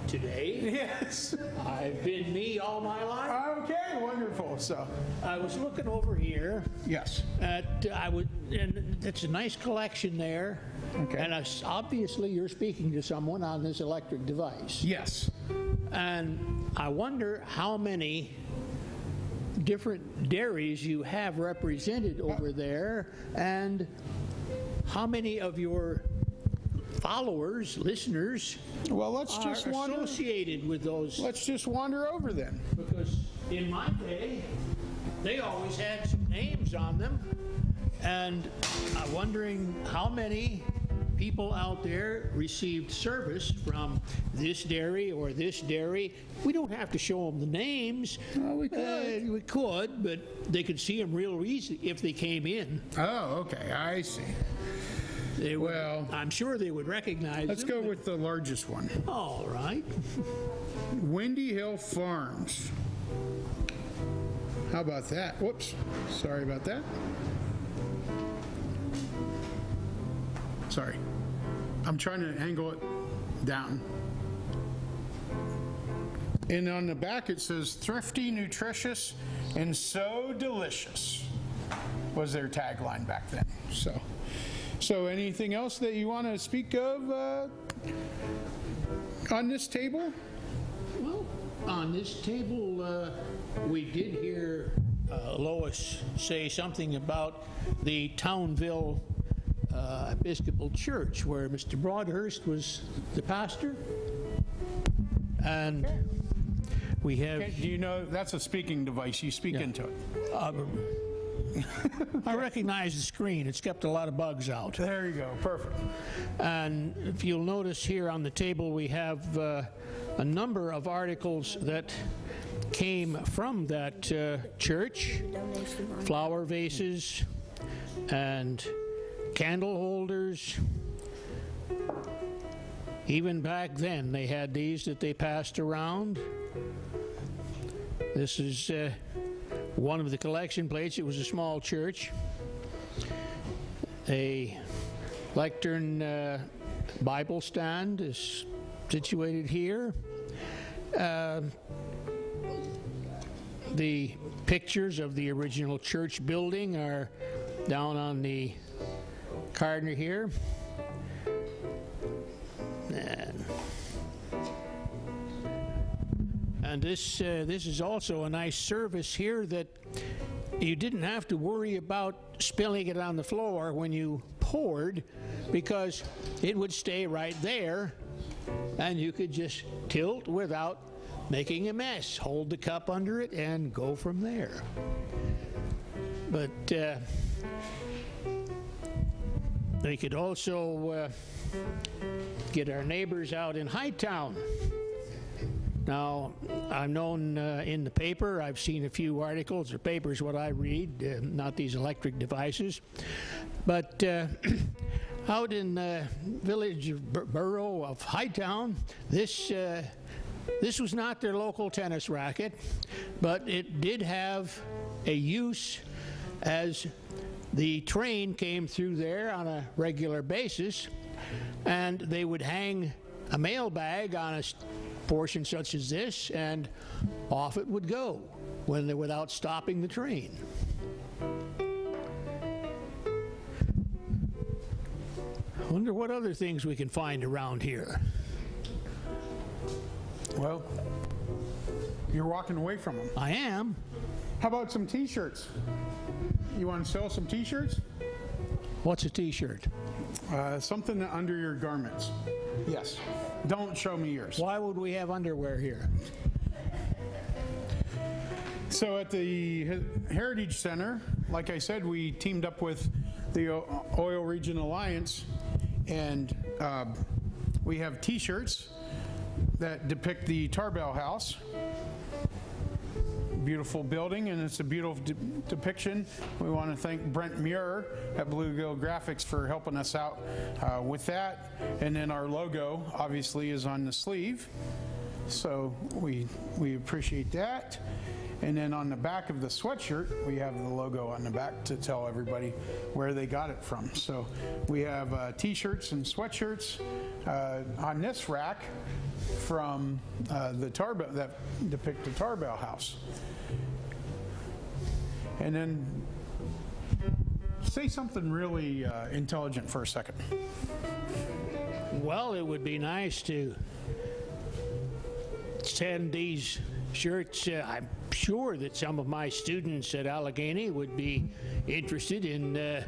Today? Yes. I've been me all my life. Okay, wonderful. So I was looking over here. Yes. And it's a nice collection there. Okay. And obviously you're speaking to someone on this electric device. Yes. And I wonder how many different dairies you have represented over there, and how many of your followers, listeners, well, let's just wander associated with those? Let's just wander over then. Because in my day, they always had some names on them, and I'm wondering how many people out there received service from this dairy or this dairy. We don't have to show them the names. Oh, we could. We could, but they could see them real easy if they came in. Oh, okay, I see. I'm sure they would recognize Let's them, go with the largest one. All right. Windy Hill Farms. How about that? Whoops, sorry about that. Sorry. I'm trying to angle it down. And on the back it says thrifty, nutritious, and so delicious was their tagline back then. So anything else that you want to speak of on this table? Well, on this table, we did hear Lois say something about the Townville Episcopal Church, where Mr. Broadhurst was the pastor. And we have... Okay, do you know, that's a speaking device. You speak into it. I recognize the screen. It's kept a lot of bugs out. There you go. Perfect. And if you'll notice here on the table, we have a number of articles that came from that church. Flower vases and candle holders. Even back then, they had these that they passed around. This is one of the collection plates. It was a small church. A lectern Bible stand is situated here. The pictures of the original church building are down on the corner here. And this is also a nice service here that you didn't have to worry about spilling it on the floor when you poured, because it would stay right there and you could just tilt without making a mess. Hold the cup under it and go from there. But we could also get our neighbors out in Hightown. Now, I've known in the paper, I've seen a few articles. The paper's what I read, not these electric devices. But out in the village borough of Hightown, this was not their local tennis racket, but it did have a use as the train came through there on a regular basis, and they would hang a mailbag on a portion such as this, and off it would go without stopping the train. I wonder what other things we can find around here. Well, you're walking away from them. I am. How about some T-shirts? You want to sell some T-shirts? What's a T-shirt? Something under your garments. Yes. Don't show me yours. Why would we have underwear here? So at the Heritage Center, like I said, we teamed up with the Oil Region Alliance, and we have T-shirts that depict the Tarbell House. Beautiful building, and it's a beautiful depiction. We want to thank Brent Muir at Bluegill Graphics for helping us out with that. And then our logo obviously is on the sleeve, so we appreciate that. And then on the back of the sweatshirt, we have the logo on the back to tell everybody where they got it from. So we have T-shirts and sweatshirts on this rack from the Tarbell, that depict the Tarbell House. And then say something really intelligent for a second. Well, it would be nice to send these shirts. I'm sure that some of my students at Allegheny would be interested in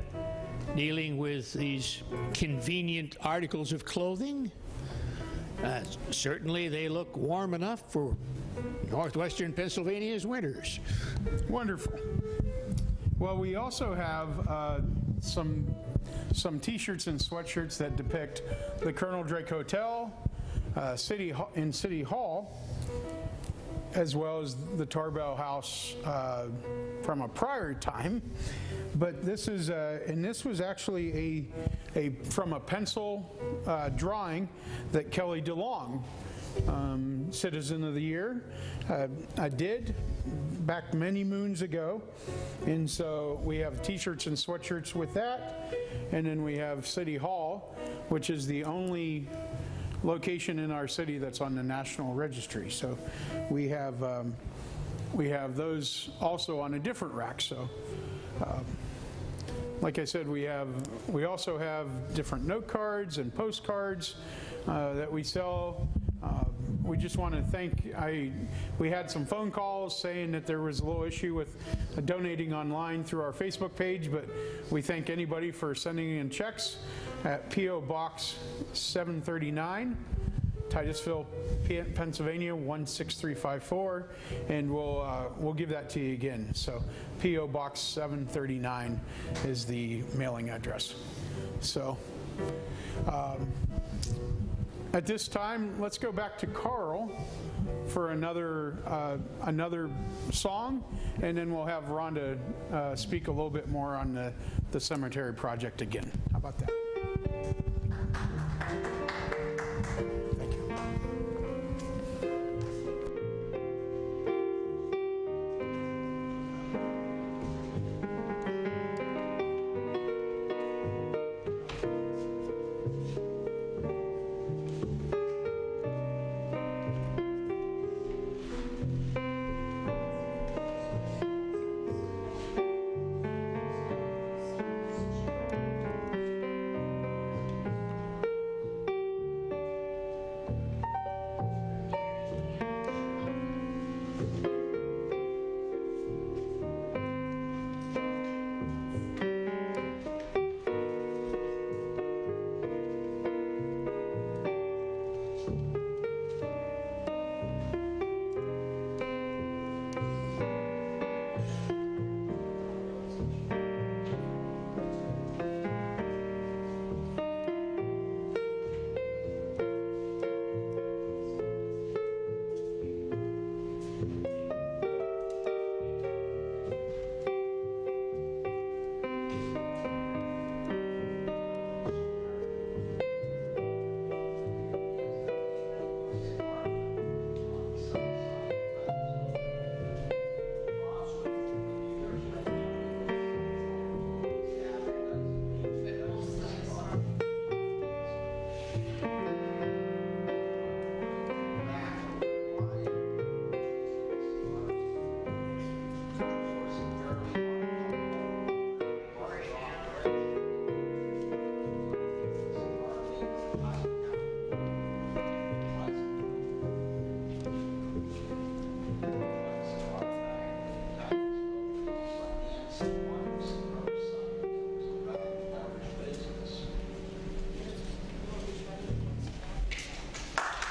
dealing with these convenient articles of clothing. Certainly they look warm enough for northwestern Pennsylvania's winters. Wonderful. Well, we also have some T-shirts and sweatshirts that depict the Colonel Drake Hotel in City Hall, as well as the Tarbell House from a prior time. But this is, and this was actually from a pencil drawing that Kelly DeLong, Citizen of the Year, I did back many moons ago. And so we have T-shirts and sweatshirts with that. And then we have City Hall, which is the only location in our city that's on the National Registry. So we have we have those also on a different rack. So, like I said, we also have different note cards and postcards that we sell. We just want to thank, we had some phone calls saying that there was a little issue with donating online through our Facebook page, but we thank anybody for sending in checks at P.O. Box 739, Titusville, Pennsylvania 16354, and we'll give that to you again. So P.O. Box 739 is the mailing address. So at this time, let's go back to Carl for another song, and then we'll have Rhonda speak a little bit more on the cemetery project again. How about that? Thank you.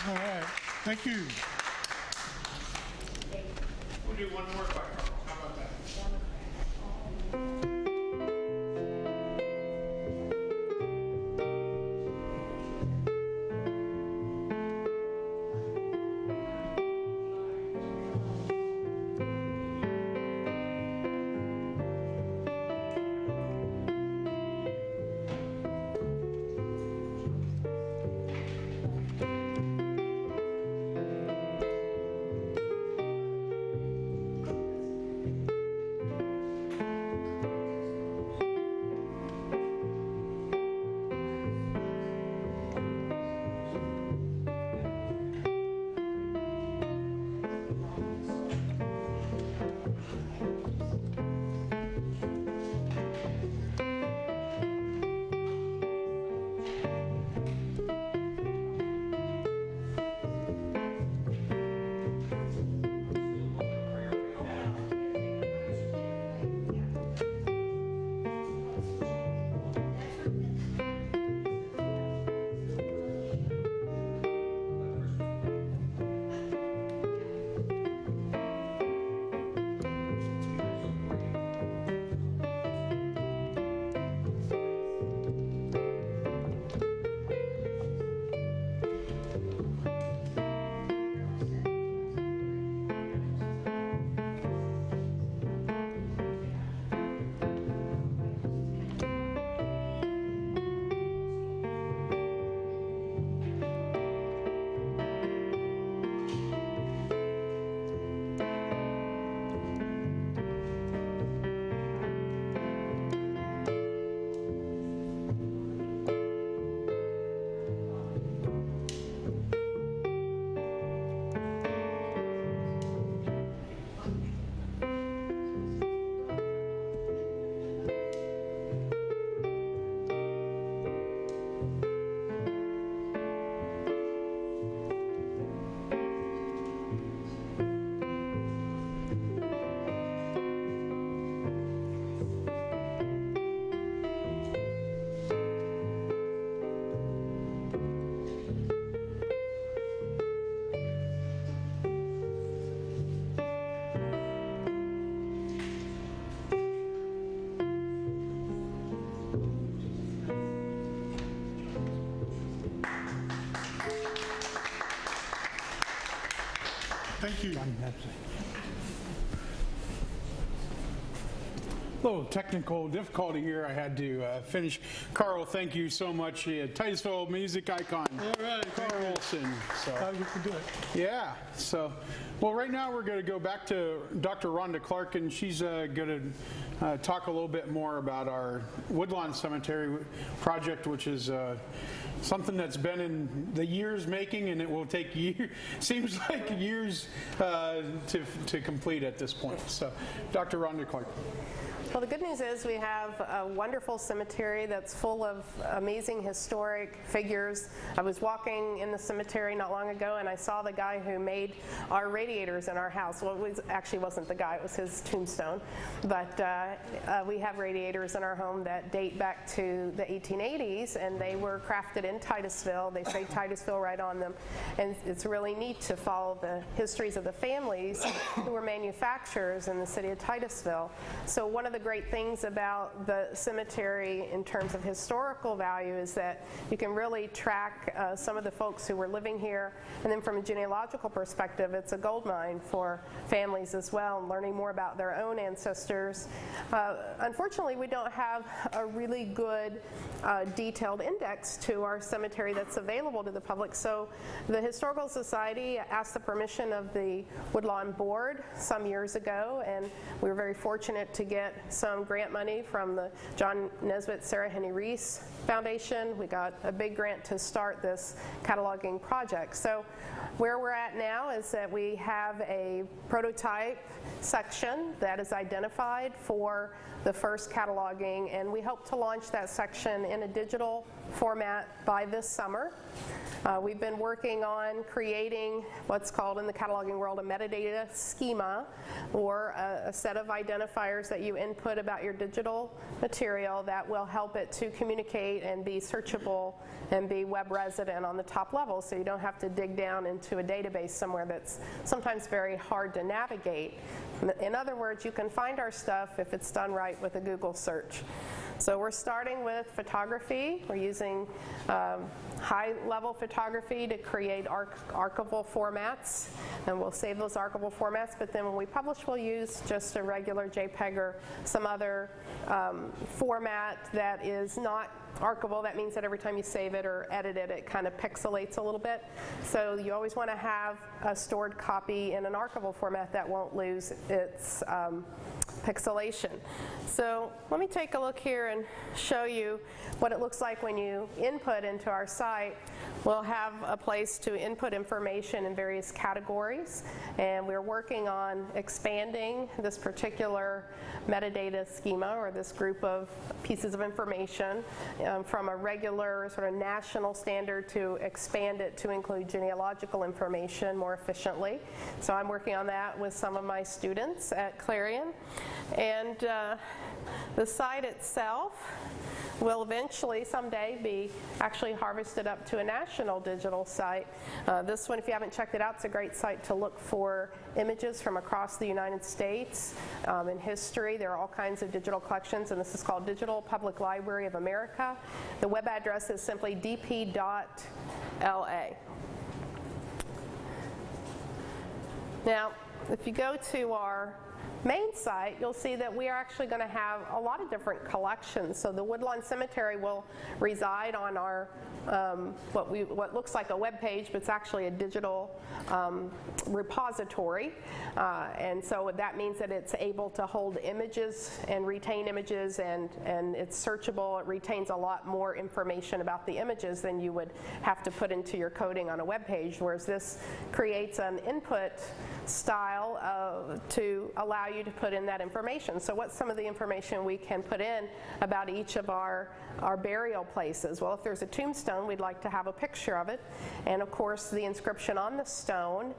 All right, thank you. We'll do one more by Carl. How about that? Thank you. Little technical difficulty here. I had to finish. Carl, thank you so much. Titusville music icon. All right. Carl Olson. So. How you can do it. Yeah. So, well, right now we're going to go back to Dr. Rhonda Clark, and she's going to talk a little bit more about our Woodlawn Cemetery project, which is something that's been in the years making, and it will take years, seems like years to complete at this point. So, Dr. Rhonda Clark. Well, the good news is we have a wonderful cemetery that's full of amazing historic figures. I was walking in the cemetery not long ago, and I saw the guy who made our radiators in our house. Well, it actually wasn't the guy, it was his tombstone. But we have radiators in our home that date back to the 1880s, and they were crafted in Titusville. They say Titusville right on them. And it's really neat to follow the histories of the families who were manufacturers in the city of Titusville. So one of the great things about the cemetery in terms of historical value is that you can really track some of the folks who were living here, and then from a genealogical perspective, it's a gold mine for families as well, and learning more about their own ancestors. Unfortunately, we don't have a really good detailed index to our cemetery that's available to the public, so the Historical Society asked the permission of the Woodlawn Board some years ago, and we were very fortunate to get some grant money from the John Nesbitt Sarah Henny Reese Foundation. We got a big grant to start this cataloging project. So where we're at now is that we have a prototype section that is identified for the first cataloging, and we hope to launch that section in a digital format by this summer. We've been working on creating what's called in the cataloging world a metadata schema, or a set of identifiers that you input about your digital material that will help it to communicate and be searchable and be web resident on the top level, so you don't have to dig down into a database somewhere that's sometimes very hard to navigate. In other words, you can find our stuff if it's done right with a Google search. So we're starting with photography. We're using high-level photography to create archival formats, and we'll save those archival formats, but then when we publish, we'll use just a regular JPEG or some other format that is not archival. That means that every time you save it or edit it, it kind of pixelates a little bit. So you always want to have a stored copy in an archival format that won't lose its pixelation. So let me take a look here and show you what it looks like when you input into our site. We'll have a place to input information in various categories, and we're working on expanding this particular metadata schema, or this group of pieces of information, from a regular sort of national standard to expand it to include genealogical information more efficiently. So I'm working on that with some of my students at Clarion. And the site itself will eventually someday be actually harvested up to a national digital site. This one, if you haven't checked it out, it's a great site to look for images from across the United States in history. There are all kinds of digital collections, and this is called Digital Public Library of America. The web address is simply dp.la. Now, if you go to our main site, you'll see that we are actually going to have a lot of different collections. So the Woodlawn Cemetery will reside on our what looks like a web page, but it's actually a digital repository, and so that means that it's able to hold images and retain images, and it's searchable. It retains a lot more information about the images than you would have to put into your coding on a web page, whereas this creates an input style to allow you to put in that information. So what's some of the information we can put in about each of our burial places? Well, if there's a tombstone, we'd like to have a picture of it, and of course the inscription on the stone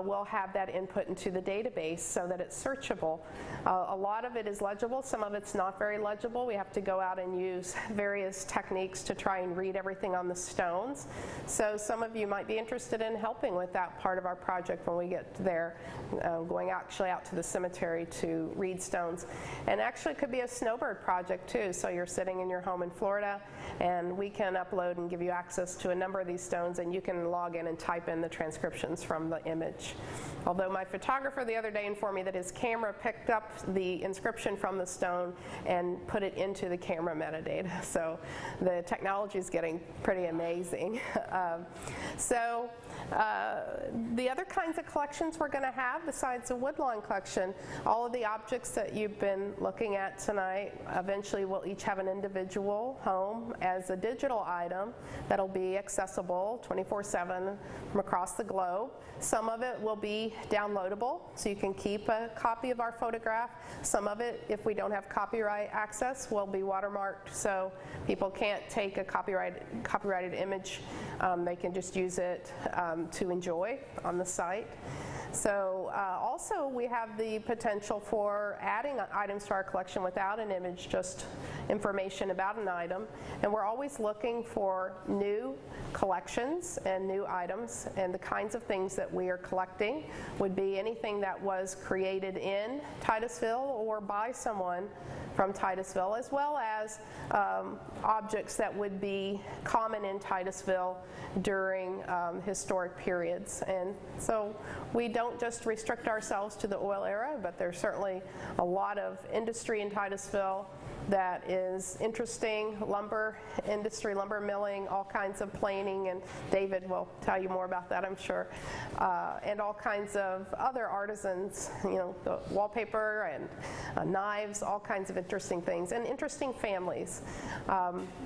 will have that input into the database so that it's searchable. A lot of it is legible, some of it's not very legible. We have to go out and use various techniques to try and read everything on the stones. So some of you might be interested in helping with that part of our project when we get there, going actually out to the cemetery proprietary to Reed Stones. And actually it could be a snowbird project too, so you're sitting in your home in Florida and we can upload and give you access to a number of these stones, and you can log in and type in the transcriptions from the image. Although my photographer the other day informed me that his camera picked up the inscription from the stone and put it into the camera metadata. So the technology is getting pretty amazing. The other kinds of collections we're going to have besides the Woodlawn collection, all of the objects that you've been looking at tonight eventually will each have an individual home as a digital item that'll be accessible 24/7 from across the globe. Some of it will be downloadable, so you can keep a copy of our photograph. Some of it, if we don't have copyright access, will be watermarked, so people can't take a copyrighted image. They can just use it to enjoy on the site. So also we have the potential for adding items to our collection without an image, just information about an item. And we're always looking for new collections and new items, and the kinds of things that we are collecting would be anything that was created in Titusville or by someone from Titusville, as well as objects that would be common in Titusville during historic periods. And so we don't just restrict ourselves to the oil era, but there's certainly a lot of industry in Titusville that is interesting, lumber industry, lumber milling, all kinds of planing, and David will tell you more about that, I'm sure, and all kinds of other artisans, you know, the wallpaper and knives, all kinds of interesting things, and interesting families.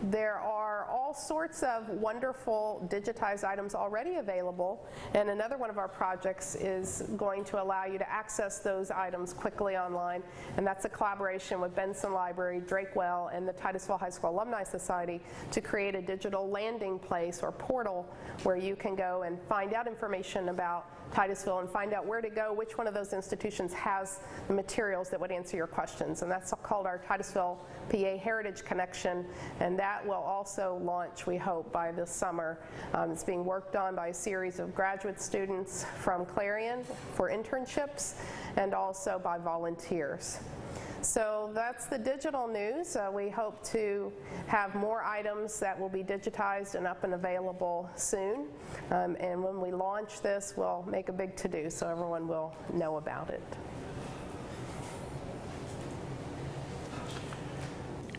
There are all sorts of wonderful digitized items already available, and another one of our projects is going to allow you to access those items quickly online, and that's a collaboration with Benson Library, Drake Well, and the Titusville High School Alumni Society to create a digital landing place or portal where you can go and find out information about Titusville and find out where to go, which one of those institutions has the materials that would answer your questions. And that's called our Titusville PA Heritage Connection, and that will also launch, we hope, by this summer. It's being worked on by a series of graduate students from Clarion for internships and also by volunteers. So that's the digital news. We hope to have more items that will be digitized and up and available soon. And when we launch this, we'll make a big to-do so everyone will know about it.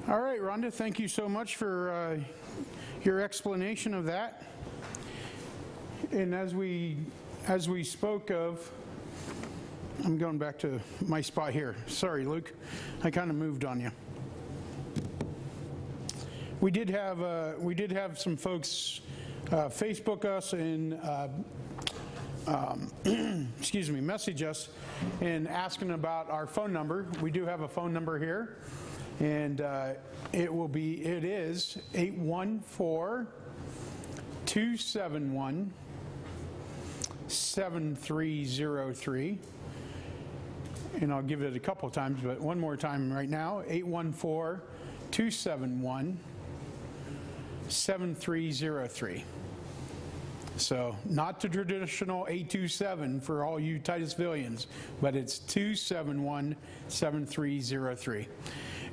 All right, Rhonda, thank you so much for your explanation of that. And as we spoke of, I'm going back to my spot here. Sorry, Luke. I kind of moved on you. We did have some folks Facebook us and excuse me, message us and asking about our phone number. We do have a phone number here, and it is 814-271-7303. And I'll give it a couple times, but one more time right now, 814-271-7303. So not the traditional 827 for all you Titusvillians, but it's 271-7303.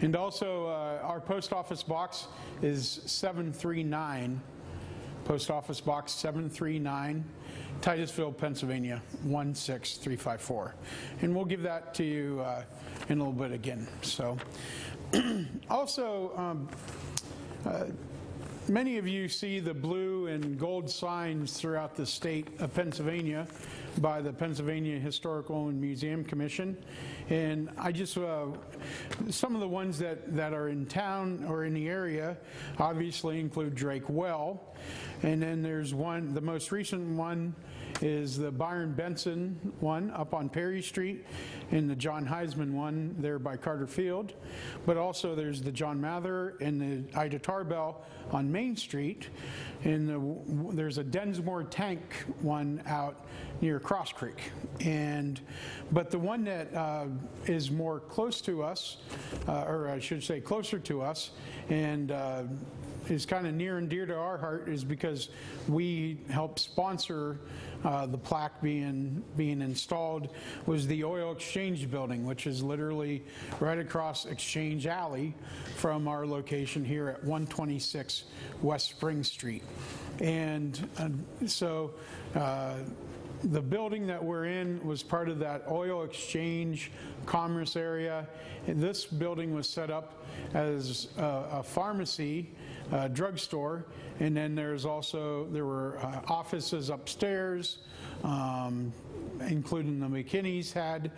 And also our post office box is 739, Post Office Box 739, Titusville, Pennsylvania 16354. And we'll give that to you in a little bit again. So also, many of you see the blue and gold signs throughout the state of Pennsylvania by the Pennsylvania Historical and Museum Commission. And I just, some of the ones that are in town or in the area obviously include Drake Well. And then there's one, the most recent one is the Byron Benson one up on Perry Street, and the John Heisman one there by Carter Field. But also there's the John Mather and the Ida Tarbell on Main Street, and there's a Densmore Tank one out near Cross Creek. But the one that is more close to us, or I should say closer to us, and is kind of near and dear to our heart, is because we helped sponsor the plaque being installed, was the Oil Exchange Exchange building, which is literally right across Exchange Alley from our location here at 126 West Spring Street. And so the building that we're in was part of that oil exchange commerce area. And this building was set up as a pharmacy, drugstore, and then there were offices upstairs, including the McKinneys had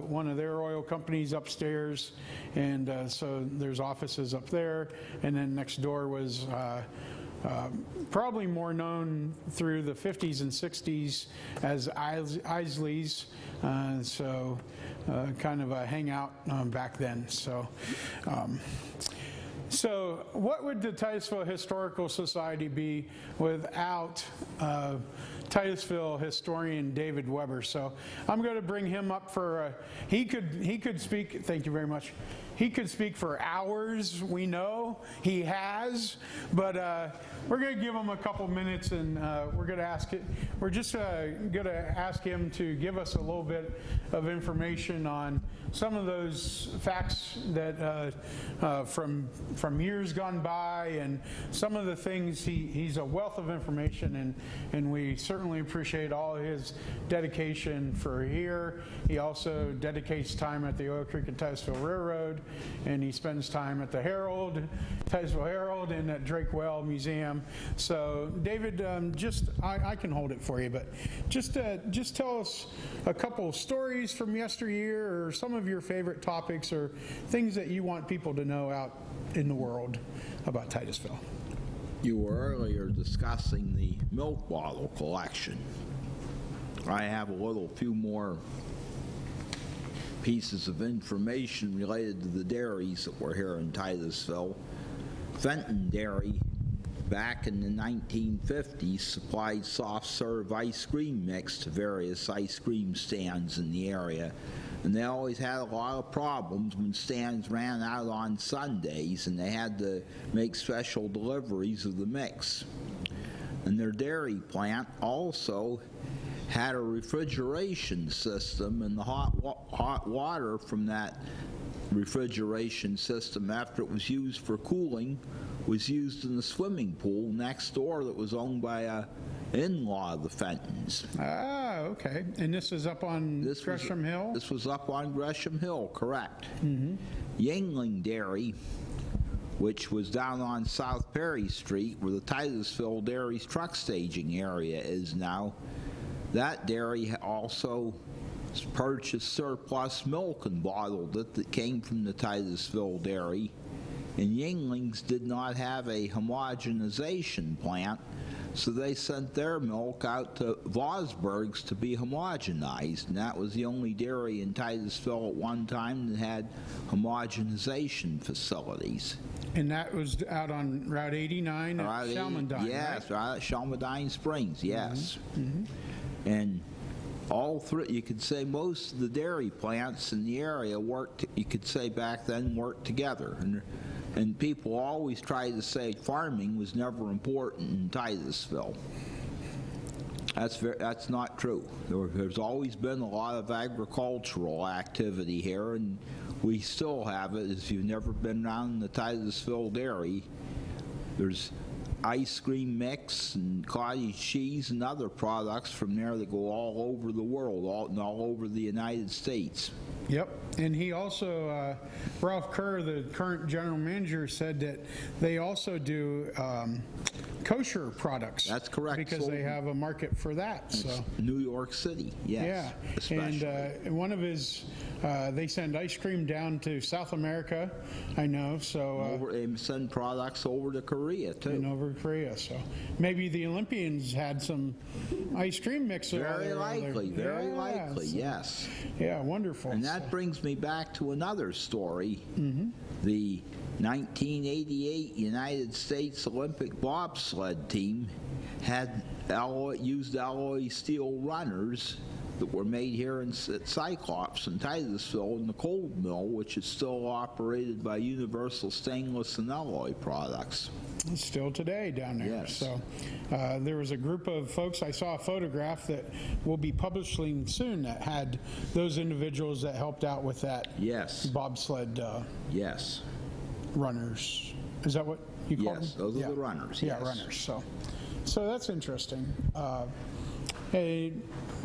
one of their oil companies upstairs, and so there's offices up there, and then next door was probably more known through the 50s and 60s as Isley's, so kind of a hangout back then. So what would the Titusville Historical Society be without Titusville historian David Weber? So I'm going to bring him up for, he could speak, thank you very much. He could speak for hours, we know, he has, but we're going to give him a couple minutes, and we're just going to ask him to give us a little bit of information on some of those facts that from years gone by, and some of the things. He's a wealth of information, and we certainly appreciate all his dedication for here. He also dedicates time at the Oil Creek and Titusville Railroad, and he spends time at the Herald, Titusville Herald, and at Drake Well Museum. So David, I can hold it for you, but just tell us a couple stories from yesteryear, or some of your favorite topics, or things that you want people to know out in the world about Titusville. You were earlier discussing the milk bottle collection. I have a few more pieces of information related to the dairies that were here in Titusville. Fenton Dairy, back in the 1950s, supplied soft-serve ice cream mix to various ice cream stands in the area. And they always had a lot of problems when stands ran out on Sundays and they had to make special deliveries of the mix. And their dairy plant also had a refrigeration system, and the hot water from that refrigeration system, after it was used for cooling, was used in the swimming pool next door that was owned by a in-law of the Fentons. Ah, okay. And this is up on Gresham Hill? This was up on Gresham Hill, correct. Mm-hmm. Yingling Dairy, which was down on South Perry Street, where the Titusville Dairy's truck staging area is now. That dairy also purchased surplus milk and bottled it that came from the Titusville Dairy. And Yingling's did not have a homogenization plant, so they sent their milk out to Vosburgh's to be homogenized, and that was the only dairy in Titusville at one time that had homogenization facilities. And that was out on Route 89 at Shalmandine, yes, right? At Shalmandine Springs, yes. Mm-hmm. And all three, you could say most of the dairy plants in the area worked, you could say back then, worked together. And people always tried to say farming was never important in Titusville. That's not true. There's always been a lot of agricultural activity here, and we still have it. If you've never been around the Titusville Dairy, there's ice cream mix and cottage cheese and other products from there that go all over the world, all over the United States. Yep, and he also, Ralph Kerr, the current general manager, said that they also do kosher products. That's correct. Because they have a market for that. So New York City, yes. Yeah, especially. And one of his, they send ice cream down to South America, I know. So they send products over to Korea too. And over to Korea, so maybe the Olympians had some ice cream mix. Very likely, yes. Yeah, wonderful. And that brings me back to another story. Mm-hmm. The 1988 United States Olympic bobsled team had used alloy steel runners that were made here at Cyclops in Titusville in the cold mill, which is still operated by Universal Stainless and Alloy Products. Still today down there. Yes. So there was a group of folks, I saw a photograph that will be publishing soon that had those individuals that helped out with that. Yes. Bobsled Yes. runners. Is that what you call them? Yes, those are the runners. Yeah, Yes. runners. So that's interesting. Hey,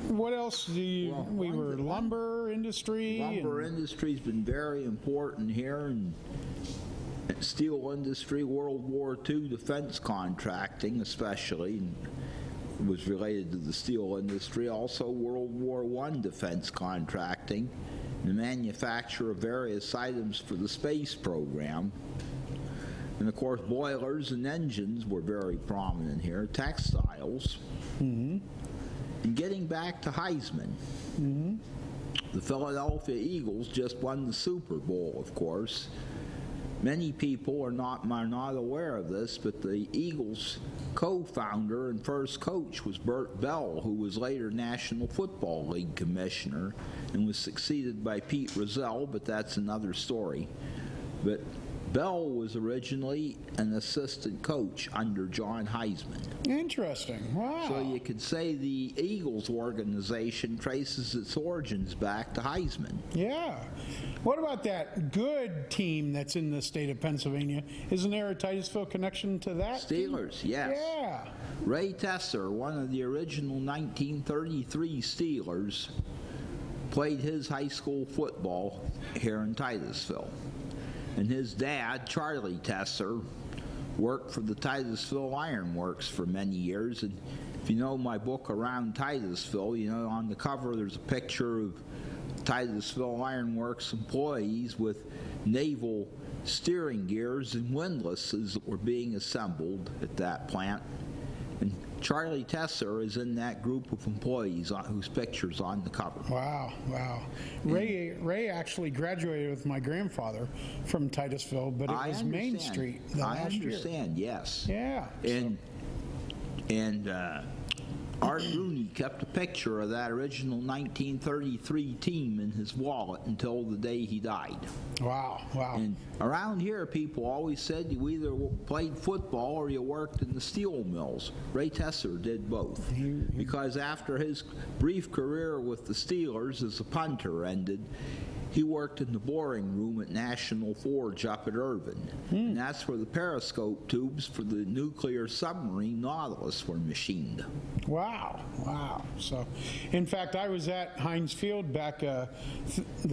what else do you, we were lumber industry? Lumber industry's been very important here, and steel industry, World War II defense contracting especially, and was related to the steel industry. Also World War I defense contracting, the manufacture of various items for the space program. And of course boilers and engines were very prominent here, textiles. And getting back to Heisman, the Philadelphia Eagles just won the Super Bowl, of course. Many people are not aware of this, but the Eagles' co-founder and first coach was Bert Bell, who was later National Football League commissioner and was succeeded by Pete Rozelle, but that's another story. But Bell was originally an assistant coach under John Heisman. Interesting. Wow. So you could say the Eagles organization traces its origins back to Heisman. Yeah. What about that good team that's in the state of Pennsylvania? Isn't there a Titusville connection to that? Steelers, yes. Yeah. Ray Tesser, one of the original 1933 Steelers, played his high school football here in Titusville. And his dad, Charlie Tesser, worked for the Titusville Iron Works for many years. And if you know my book Around Titusville, you know on the cover there's a picture of Titusville Iron Works employees with naval steering gears and windlasses that were being assembled at that plant. And Charlie Tesser is in that group of employees whose picture's on the cover. Wow, wow. Ray actually graduated with my grandfather from Titusville, but it was Main Street the last year. I understand, yes. Yeah. And Art Rooney kept a picture of that original 1933 team in his wallet until the day he died. Wow, wow. And around here, people always said you either played football or you worked in the steel mills. Ray Tesser did both. Because after his brief career with the Steelers as a punter ended, he worked in the boring room at National Forge up at Irvin. And that's where the periscope tubes for the nuclear submarine Nautilus were machined. Wow, wow. So, in fact, I was at Heinz Field back the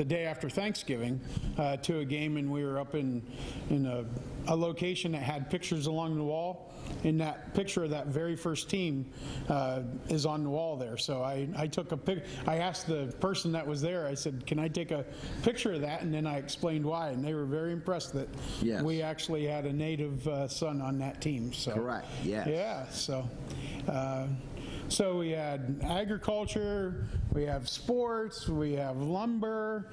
day after Thanksgiving to a game, and we were up in a location that had pictures along the wall. And that picture of that very first team is on the wall there. So I took a pic. I asked the person that was there, I said, can I take a picture of that? And then I explained why. And they were very impressed that we actually had a native son on that team. So, correct, yes. Yeah, so we had agriculture, we have sports, we have lumber.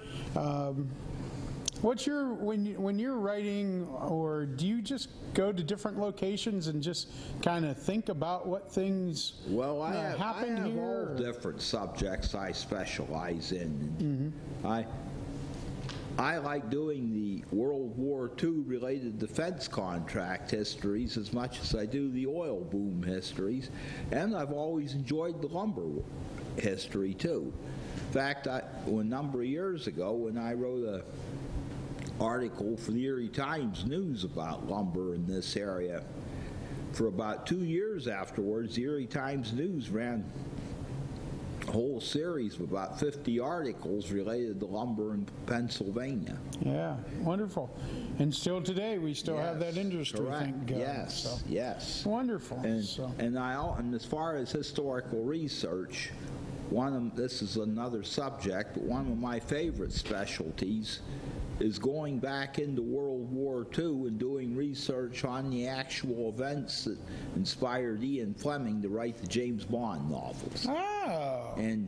What's your when you're writing, or do you just go to different locations and just kind of think about what things happened I have here? all different subjects I specialize in. I like doing the World War II related defense contract histories as much as I do the oil boom histories, and I've always enjoyed the lumber history too. In fact, a number of years ago when I wrote a article for the Erie Times News about lumber in this area, for about 2 years afterwards, the Erie Times News ran a whole series of about 50 articles related to lumber in Pennsylvania. Yeah, wonderful. And still today, we still have that industry. Correct. Thank God. Yes, yes. Wonderful. And as far as historical research, this is another subject, but one of my favorite specialties is going back into World War II and doing research on the actual events that inspired Ian Fleming to write the James Bond novels. Oh. And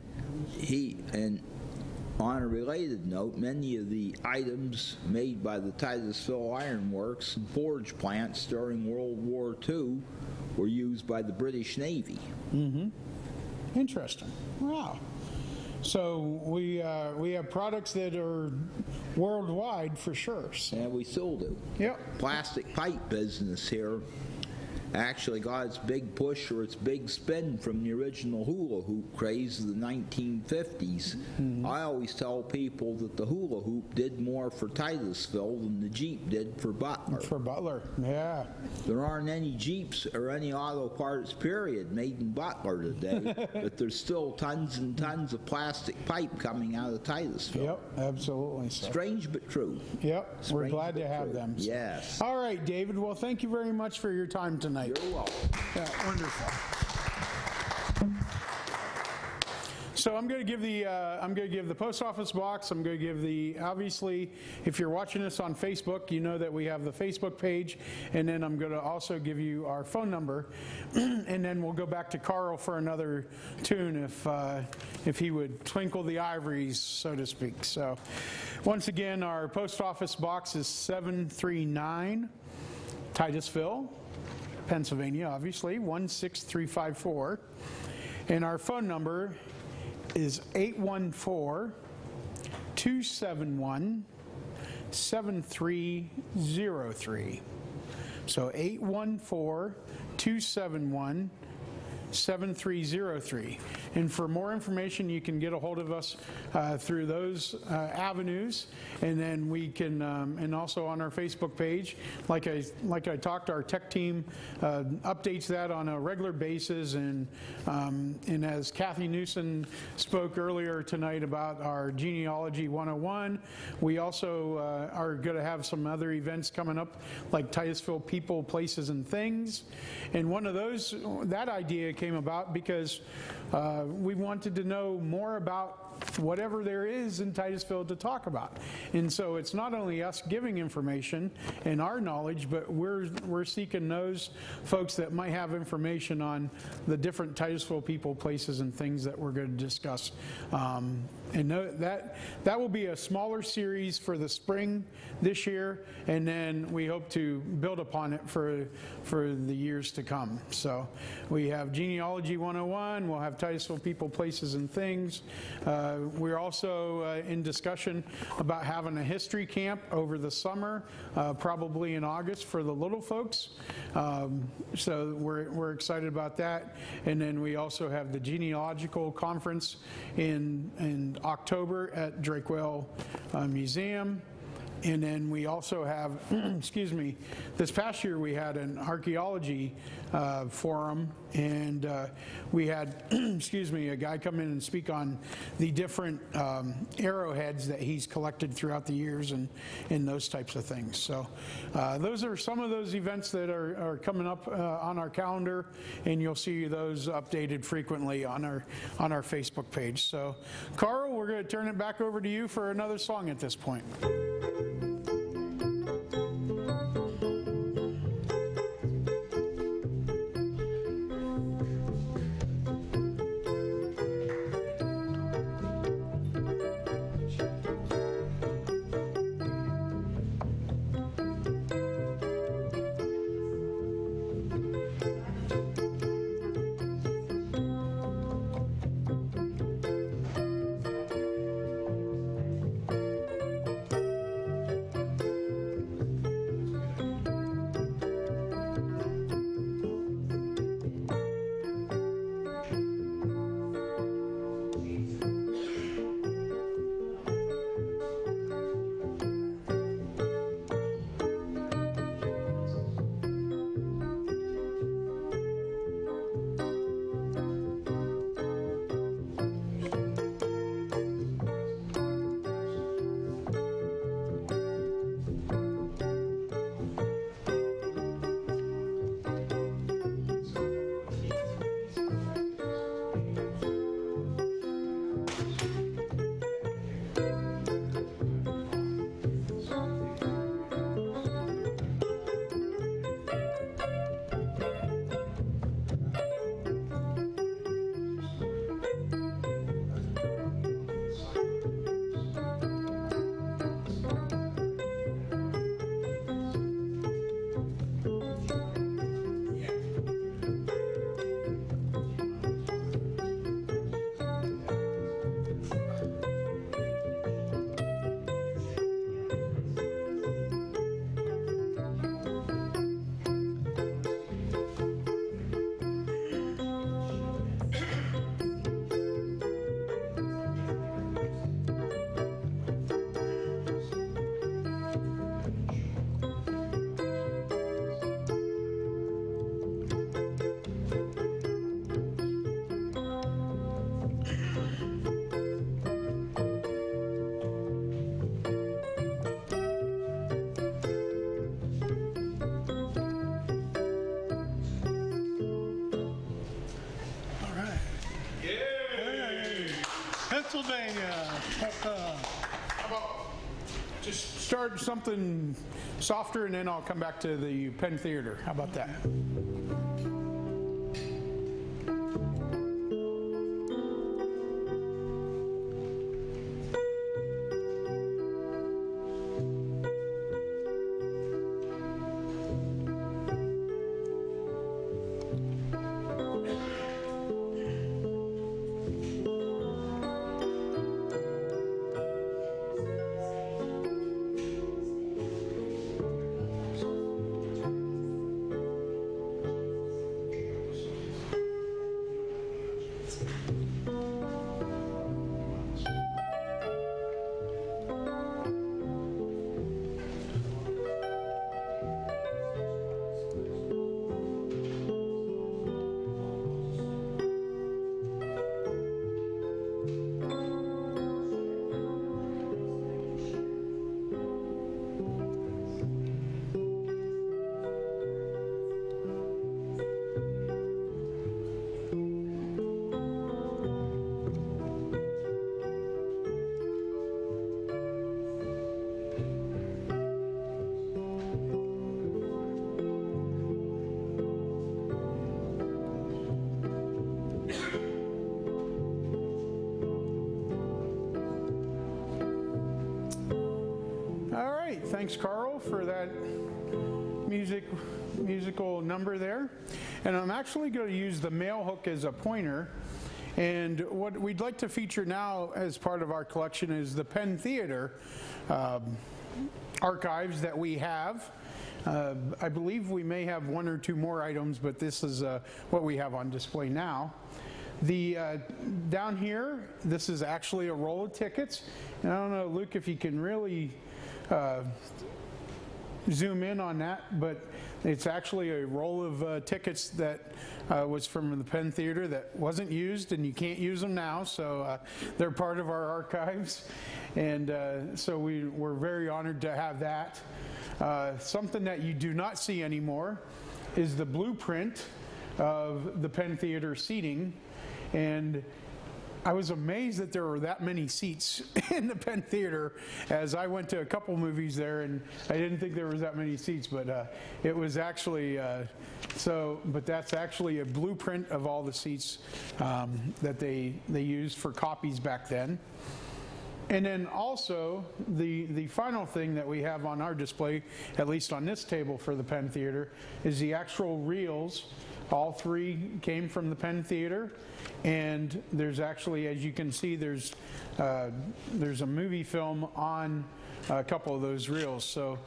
on a related note, many of the items made by the Titusville Iron Works and forge plants during World War II were used by the British Navy. Interesting. Wow. So we have products that are worldwide for sure. So. And we still do. Yep. Plastic pipe business here actually got its big push or its big spin from the original hula hoop craze of the 1950s. I always tell people that the hula hoop did more for Titusville than the Jeep did for Butler. For Butler, yeah. There aren't any Jeeps or any auto parts, period, made in Butler today, but there's still tons and tons of plastic pipe coming out of Titusville. Yep, absolutely. So. Strange but true. Yep, Strange we're glad to have true. them. So. Yes. All right, David. Well, thank you very much for your time tonight. You're welcome. Yeah, wonderful. So I'm going to give the post office box. I'm going to give the, obviously, if you're watching us on Facebook, you know that we have the Facebook page, and then I'm going to also give you our phone number, and then we'll go back to Carl for another tune if he would twinkle the ivories, so to speak. So once again, our post office box is 739 Titusville, Pennsylvania, obviously, 16354. And our phone number is 814-271-7303. So 814-271-7303. And for more information, you can get a hold of us through those avenues, and then we can, and also on our Facebook page, like I talked, our tech team updates that on a regular basis, and as Kathy Newsom spoke earlier tonight about our Genealogy 101, we also are going to have some other events coming up, like Titusville People, Places, and Things. And one of those, that idea came about because we wanted to know more about whatever there is in Titusville to talk about. And so it's not only us giving information and our knowledge, but we're seeking those folks that might have information on the different Titusville people, places, and things that we're going to discuss. And that will be a smaller series for the spring this year, and then we hope to build upon it for the years to come. So we have Genealogy 101, we'll have Titusville people, places, and things. We're also in discussion about having a history camp over the summer, probably in August for the little folks. So we're excited about that. And then we also have the genealogical conference in October at Drakewell Museum. And then we also have, excuse me, this past year we had an archaeology forum, and we had, excuse me, a guy come in and speak on the different arrowheads that he's collected throughout the years and those types of things. So those are some of those events that are coming up on our calendar, and you'll see those updated frequently on our Facebook page. So Carl, we're going to turn it back over to you for another song at this point. Pennsylvania. How about just start something softer, and then I'll come back to the Penn Theater. How about that? Thanks, Carl, for that musical number there. And I'm actually going to use the male hook as a pointer. And what we'd like to feature now as part of our collection is the Penn Theater archives that we have. I believe we may have one or two more items, but this is what we have on display now. Down here, this is actually a roll of tickets. And I don't know, Luke, if you can really zoom in on that, but it's actually a roll of tickets that was from the Penn Theater that wasn't used, and you can't use them now, so they're part of our archives. And so we're very honored to have that. Something that you do not see anymore is the blueprint of the Penn Theater seating. And I was amazed that there were that many seats in the Penn Theater, as I went to a couple movies there, and I didn't think there was that many seats, but it was actually but that's actually a blueprint of all the seats that they used for copies back then. And then also, the final thing that we have on our display, at least on this table for the Penn Theater, is the actual reels. All three came from the Penn Theater, and there's actually, as you can see, there's a movie film on a couple of those reels. So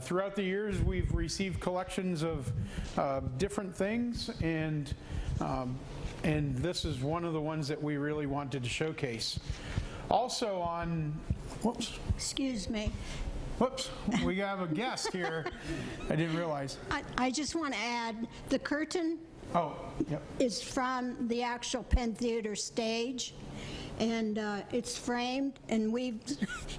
throughout the years, we've received collections of different things, and this is one of the ones that we really wanted to showcase. Also on, whoops. Excuse me. Whoops, we have a guest here. I didn't realize. I just want to add, the curtain is from the actual Penn Theater stage, and it's framed, and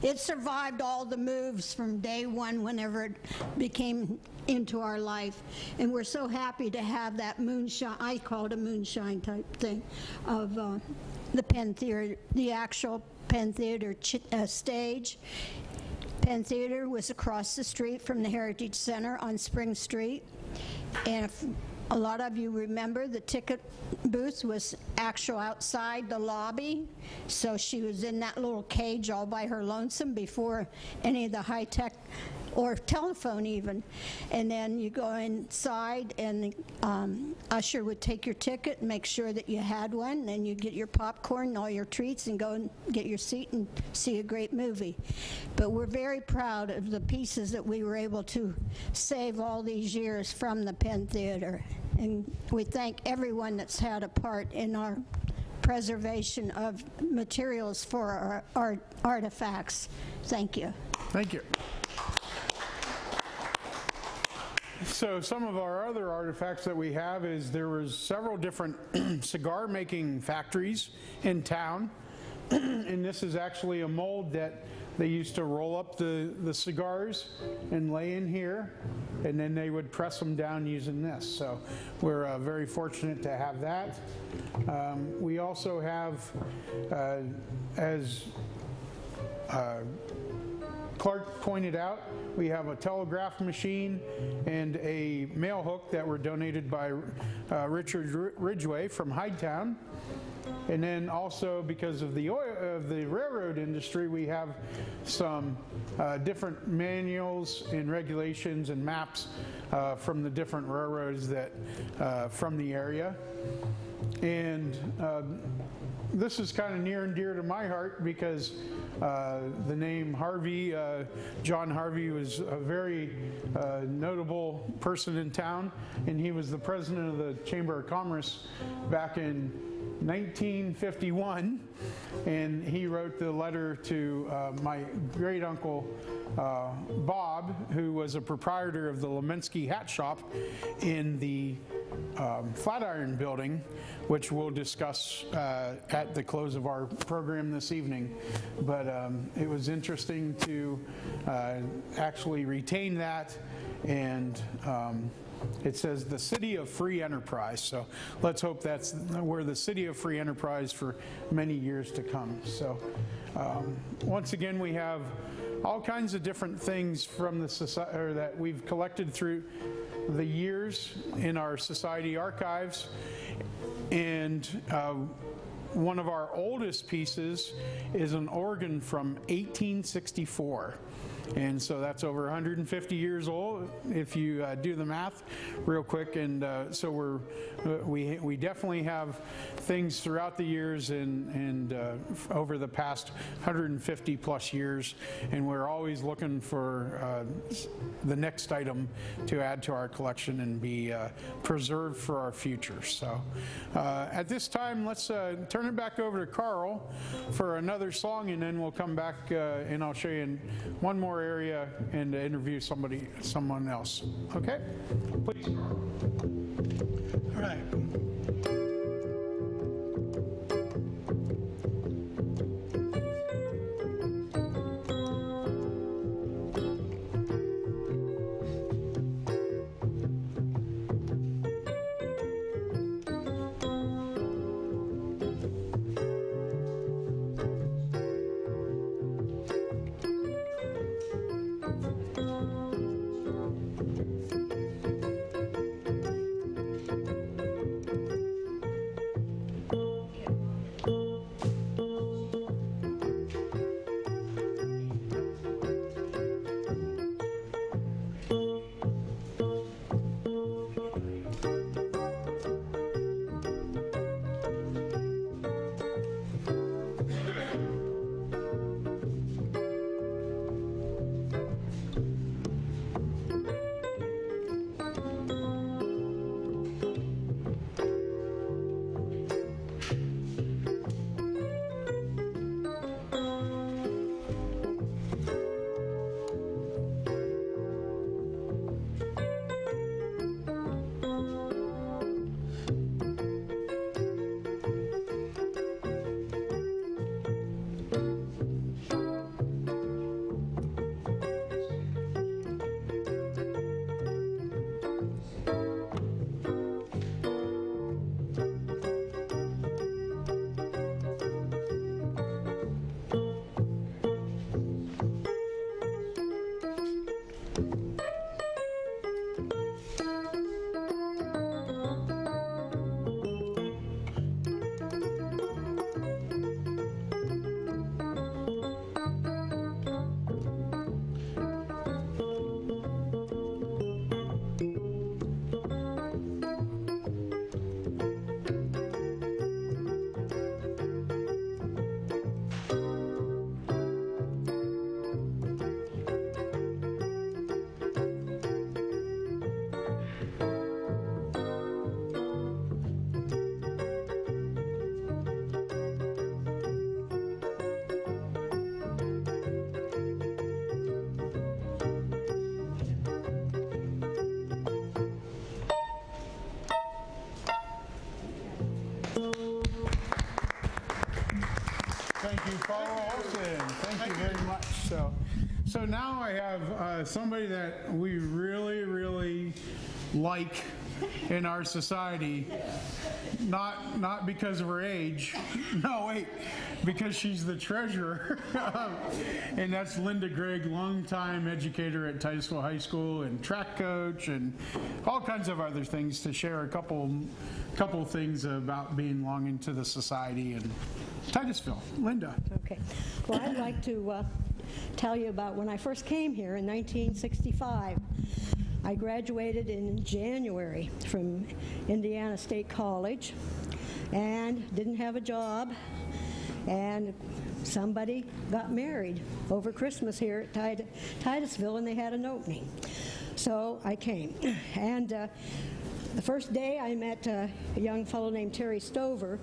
it survived all the moves from day one whenever it became into our life. And we're so happy to have that moonshine, I call it a moonshine type thing, of the Penn Theater, the actual Penn Theater stage. Penn Theater was across the street from the Heritage Center on Spring Street. And if a lot of you remember, the ticket booth was actual outside the lobby. So she was in that little cage all by her lonesome before any of the high-tech or telephone even. And then you go inside, and the usher would take your ticket and make sure that you had one, and then you'd get your popcorn and all your treats and go and get your seat and see a great movie. But we're very proud of the pieces that we were able to save all these years from the Penn Theater. And we thank everyone that's had a part in our preservation of materials for our artifacts. Thank you. Thank you. So some of our other artifacts that we have is there was several different cigar making factories in town. And this is actually a mold that they used to roll up the cigars and lay in here. and then they would press them down using this. So we're very fortunate to have that. We also have, as Clark pointed out, we have a telegraph machine and a mail hook that were donated by Richard Ridgway from Hidetown. And then also, because of the railroad industry, we have some different manuals and regulations and maps from the different railroads that from the area. And this is kind of near and dear to my heart because the name Harvey, John Harvey, was a very notable person in town, and he was the president of the Chamber of Commerce back in 1951, and he wrote the letter to my great uncle Bob, who was a proprietor of the Lemensky Hat Shop in the Flatiron Building, which we'll discuss at the close of our program this evening. But it was interesting to actually retain that, and it says the City of Free Enterprise. So let's hope that's we're the City of Free Enterprise for many years to come. So once again, we have all kinds of different things from the society, or that we've collected through the years in our society archives. And one of our oldest pieces is an organ from 1864. And so that's over 150 years old if you do the math real quick. And so we definitely have things throughout the years and over the past 150 plus years, and we're always looking for the next item to add to our collection and be preserved for our future. So at this time, let's turn it back over to Carl for another song, and then we'll come back and I'll show you one more area and interview someone else. Okay? Please. All right. Thank you, Carl Olson. Thank you very much. So now I have somebody that we really like in our society, not because of her age. No, wait, because she's the treasurer. And that's Linda Gregg, longtime educator at Titusville High School and track coach and all kinds of other things, to share a couple things about being long into the society in Titusville. Linda. Okay. Well, I'd like to tell you about when I first came here in 1965. I graduated in January from Indiana State College and didn't have a job, and somebody got married over Christmas here at Titusville, and they had an opening. So I came. And the first day I met a young fellow named Terry Stover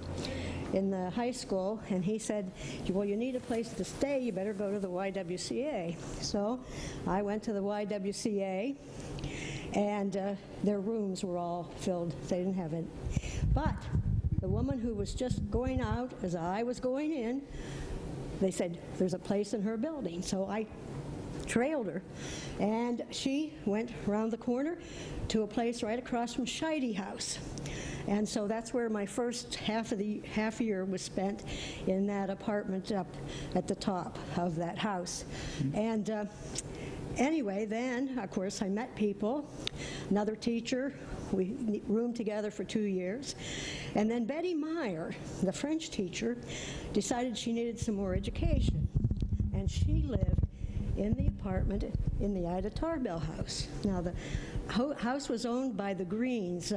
in the high school, and he said, well, you need a place to stay, you better go to the YWCA. So I went to the YWCA, and their rooms were all filled. They didn't have it. But the woman who was just going out as I was going in, they said, there's a place in her building. So I trailed her, and she went around the corner to a place right across from Scheide House. And so that's where my first half year was spent, in that apartment up at the top of that house. And anyway, then, of course, I met people, another teacher. We roomed together for 2 years. And then Betty Meyer, the French teacher, decided she needed some more education. And she lived in the apartment in the Ida Tarbell house. Now, the house was owned by the Greens.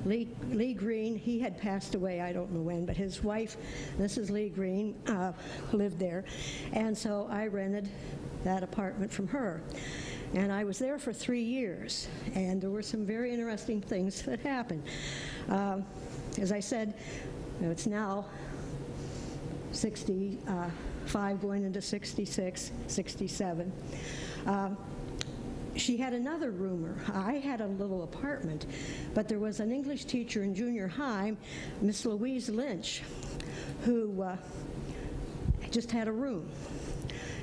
Lee Green, he had passed away, I don't know when, but his wife, Mrs. Lee Green, lived there. And so I rented that apartment from her. And I was there for 3 years, and there were some very interesting things that happened. As I said, it's now 65 going into 66, 67. She had another roomer. I had a little apartment, but there was an English teacher in junior high, Miss Louise Lynch, who just had a room.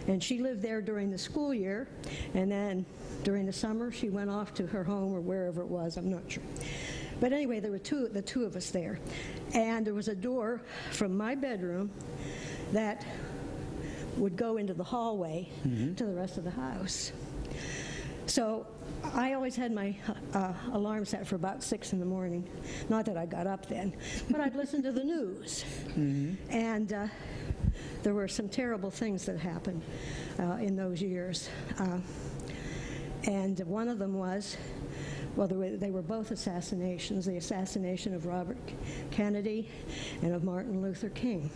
And she lived there during the school year, and then during the summer she went off to her home or wherever it was, I'm not sure. But anyway, there were the two of us there. And there was a door from my bedroom that would go into the hallway to the rest of the house. So I always had my alarm set for about 6 in the morning. Not that I got up then, but I'd listen to the news. And there were some terrible things that happened in those years. And one of them was, well, they were both assassinations, the assassination of Robert Kennedy and of Martin Luther King.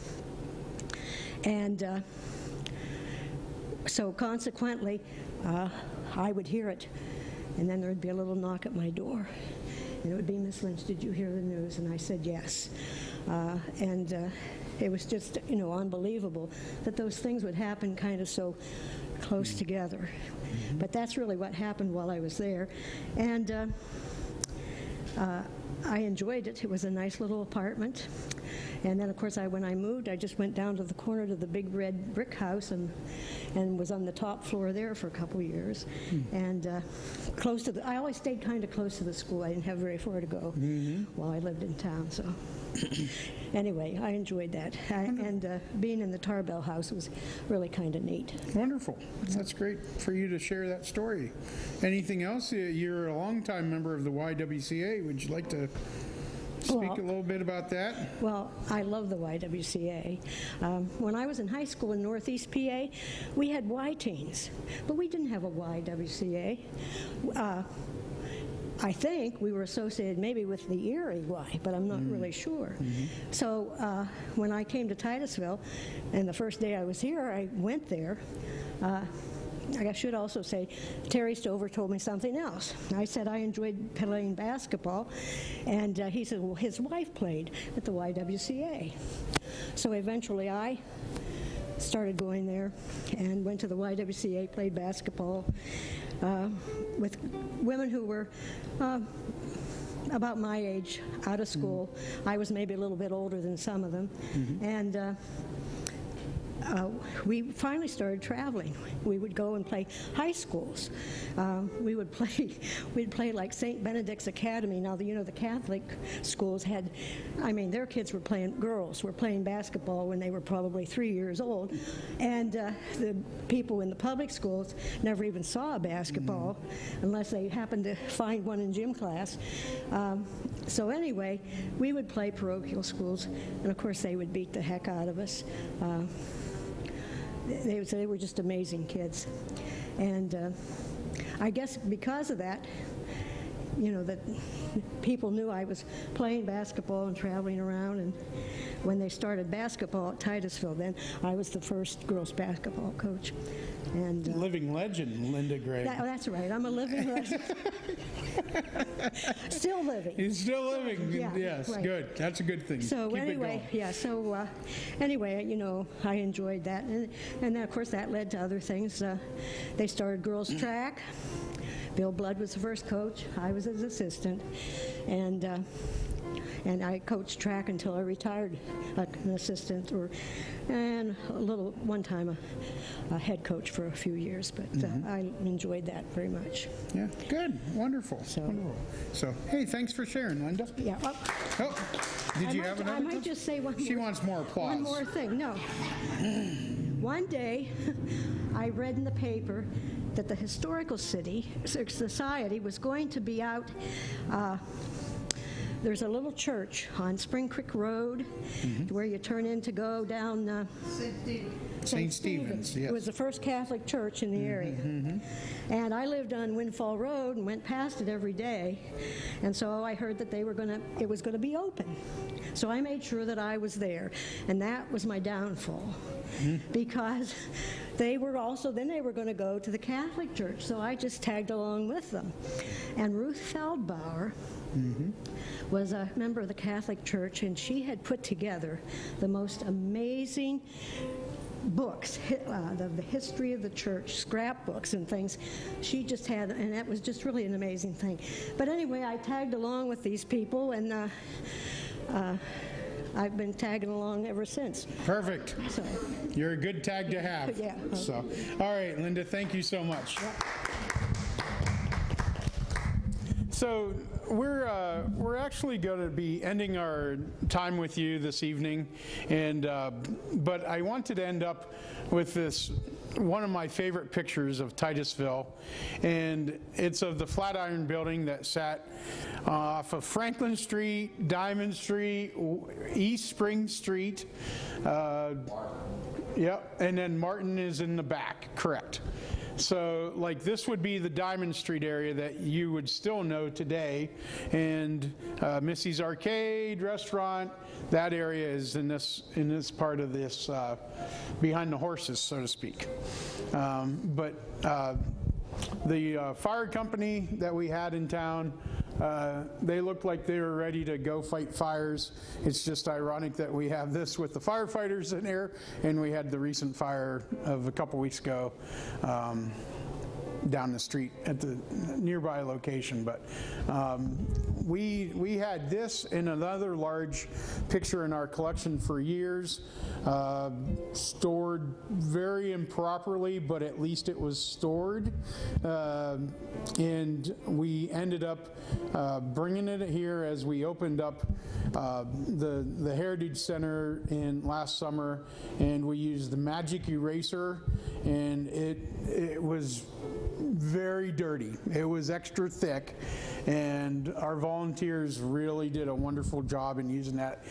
And so consequently, I would hear it, and then there would be a little knock at my door. And it would be, Miss Lynch, did you hear the news? And I said, yes. And it was just, unbelievable that those things would happen kind of so close together. But that's really what happened while I was there. And I enjoyed it. It was a nice little apartment. And then, of course, when I moved, I just went down to the corner to the big red brick house and was on the top floor there for a couple of years. And close to I always stayed kind of close to the school. I didn't have very far to go while I lived in town. So anyway, I enjoyed that. And being in the Tarbell house was really kind of neat. Wonderful. That's great for you to share that story. Anything else? You're a longtime member of the YWCA. Would you like to speak a little bit about that? Well, I love the YWCA. When I was in high school in Northeast PA, we had Y-Teens, but we didn't have a YWCA. I think we were associated maybe with the Erie Y, but I'm not really sure. So when I came to Titusville, and the first day I was here, I went there. I should also say, Terry Stover told me something else. I said I enjoyed playing basketball, and he said, well, his wife played at the YWCA. So eventually I started going there and went to the YWCA, played basketball with women who were about my age, out of school. I was maybe a little bit older than some of them. And we finally started traveling. We would go and play high schools. We'd play like St. Benedict's Academy. Now, the Catholic schools had, their kids were girls were playing basketball when they were probably 3 years old, and the people in the public schools never even saw a basketball unless they happened to find one in gym class. So anyway, we would play parochial schools, and of course they would beat the heck out of us. They were just amazing kids. And I guess because of that, that people knew I was playing basketball and traveling around. And when they started basketball at Titusville, then I was the first girls basketball coach. And living legend, Linda Gregg. That's right. I'm a living legend. Still living. He's still living. Yeah, yes, right. Good. That's a good thing. So Keep anyway, it going. Anyway, I enjoyed that, and then of course that led to other things. They started girls track. Bill Blood was the first coach. I was his assistant, and I coached track until I retired, like an assistant, and one time a head coach for a few years. But I enjoyed that very much. Yeah, good, wonderful. So, hey, thanks for sharing, Linda. Yeah. Did you have another? I might just say one more. She wants more applause. One more thing. No. One day, I read in the paper that the Historical Society was going to be out. There's a little church on Spring Creek Road where you turn in to go down St. Stephen's. Yes. It was the first Catholic church in the area. And I lived on Windfall Road and went past it every day. And so I heard that it was going to be open. So I made sure that I was there. And that was my downfall. Because they were going to go to the Catholic church. So I just tagged along with them. And Ruth Feldbauer was a member of the Catholic Church, and she had put together the most amazing books, the history of the church, scrapbooks and things. She just had, and that was just really an amazing thing. But anyway, I tagged along with these people, and I've been tagging along ever since. Perfect. So, you're a good tag to have. Yeah. So, all right, Linda, thank you so much. Yeah. So we're actually going to be ending our time with you this evening, but I wanted to end up with this one of my favorite pictures of Titusville, and it's of the Flatiron Building that sat off of Franklin Street, Diamond Street, East Spring Street. Yep, and then Martin is in the back, correct. So, this would be the Diamond Street area that you would still know today, and Missy's Arcade restaurant. That area is in this part of this behind the horses, so to speak. But the fire company that we had in town, they looked like they were ready to go fight fires. It's just ironic that we have this with the firefighters in there, and we had the recent fire of a couple weeks ago down the street at the nearby location. But we had this and another large picture in our collection for years, stored very improperly, but at least it was stored. And we ended up bringing it here as we opened up the Heritage Center last summer, and we used the magic eraser, and it was very dirty. It was extra thick, and our volunteers really did a wonderful job in using that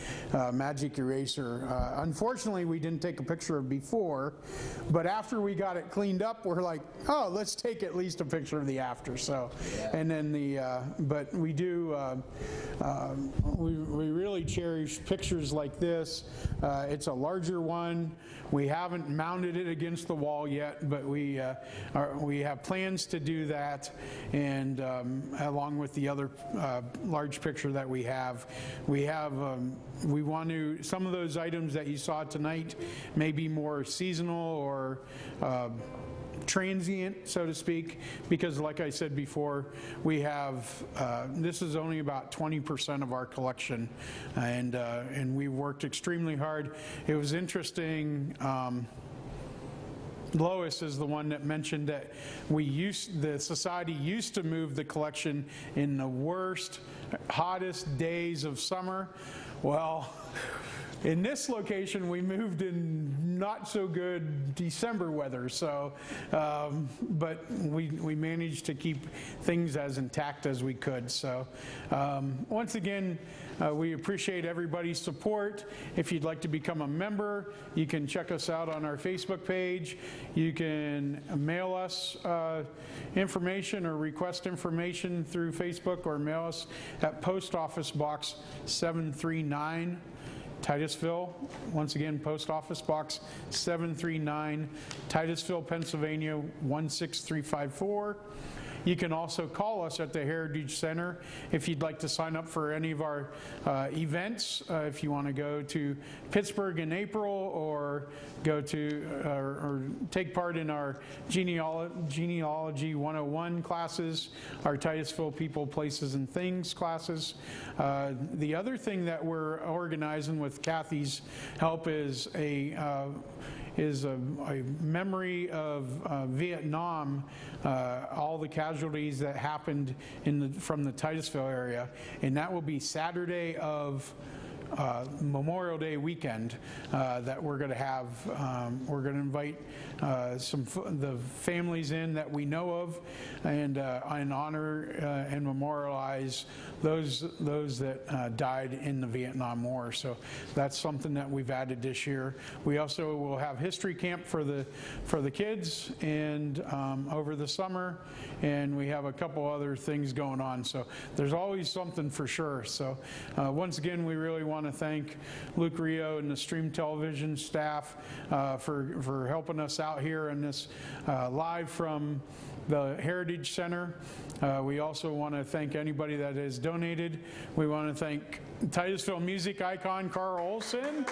magic eraser. Unfortunately, we didn't take a picture of before, but after we got it cleaned up, we're like, oh, let's take at least a picture of the after. So, and then but we do, we really cherish pictures like this. It's a larger one. We haven't mounted it against the wall yet, but we have plans to do that, and along with the other large picture that we want to, some of those items that you saw tonight may be more seasonal or transient, so to speak, because like I said before, we have, this is only about 20% of our collection, and we worked extremely hard. It was interesting, Lois is the one that mentioned that the society used to move the collection in the worst, hottest days of summer. Well, in this location, we moved in not so good December weather, so, but we managed to keep things as intact as we could. So once again, we appreciate everybody's support. If you'd like to become a member, you can check us out on our Facebook page. You can mail us information or request information through Facebook, or mail us at Post Office Box 739, Titusville. Once again, Post Office Box 739, Titusville, Pennsylvania 16354. You can also call us at the Heritage Center if you'd like to sign up for any of our events. If you want to go to Pittsburgh in April, or go to or take part in our Genealogy 101 classes, our Titusville People, Places, and Things classes. The other thing that we're organizing with Kathy's help is a memory of Vietnam, all the casualties that happened from the Titusville area, and that will be Saturday of Memorial Day weekend that we're going to have. We're going to invite the families in that we know of, and honor and memorialize those that died in the Vietnam War. So that's something that we've added this year. We also will have history camp for the kids and over the summer, and we have a couple other things going on. So there's always something for sure. So once again, we really want to thank Luke Rio and the Stream Television staff for helping us out here in this live from the Heritage Center. We also want to thank anybody that has donated. We want to thank Titusville music icon Carl Olson.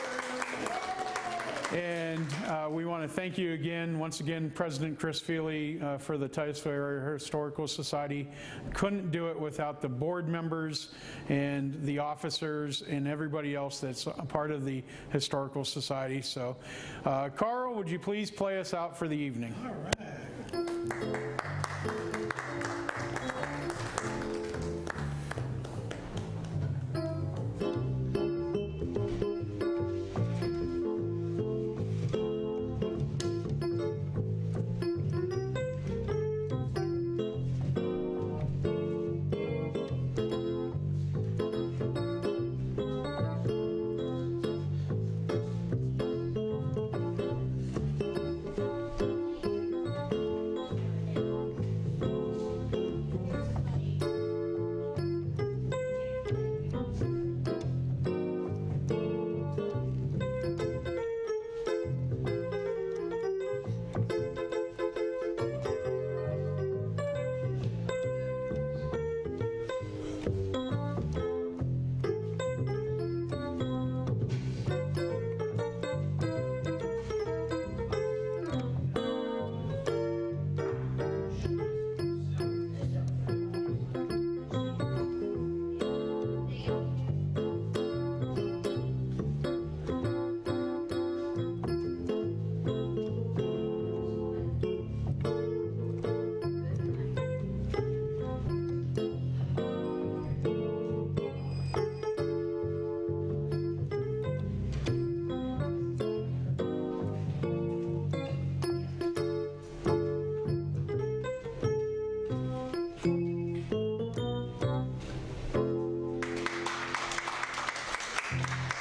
And we want to thank you again, once again, President Chris Feely for the Titusville Area Historical Society. Couldn't do it without the board members and the officers and everybody else that's a part of the Historical Society. So, Carl, would you please play us out for the evening? All right.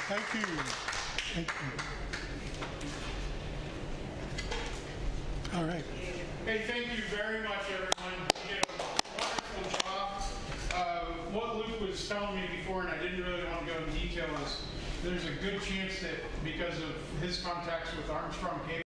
Thank you. Thank you. All right. Hey, thank you very much, everyone. You did a wonderful job. What Luke was telling me before, and I didn't really want to go into detail, is there's a good chance that because of his contacts with Armstrong Cable,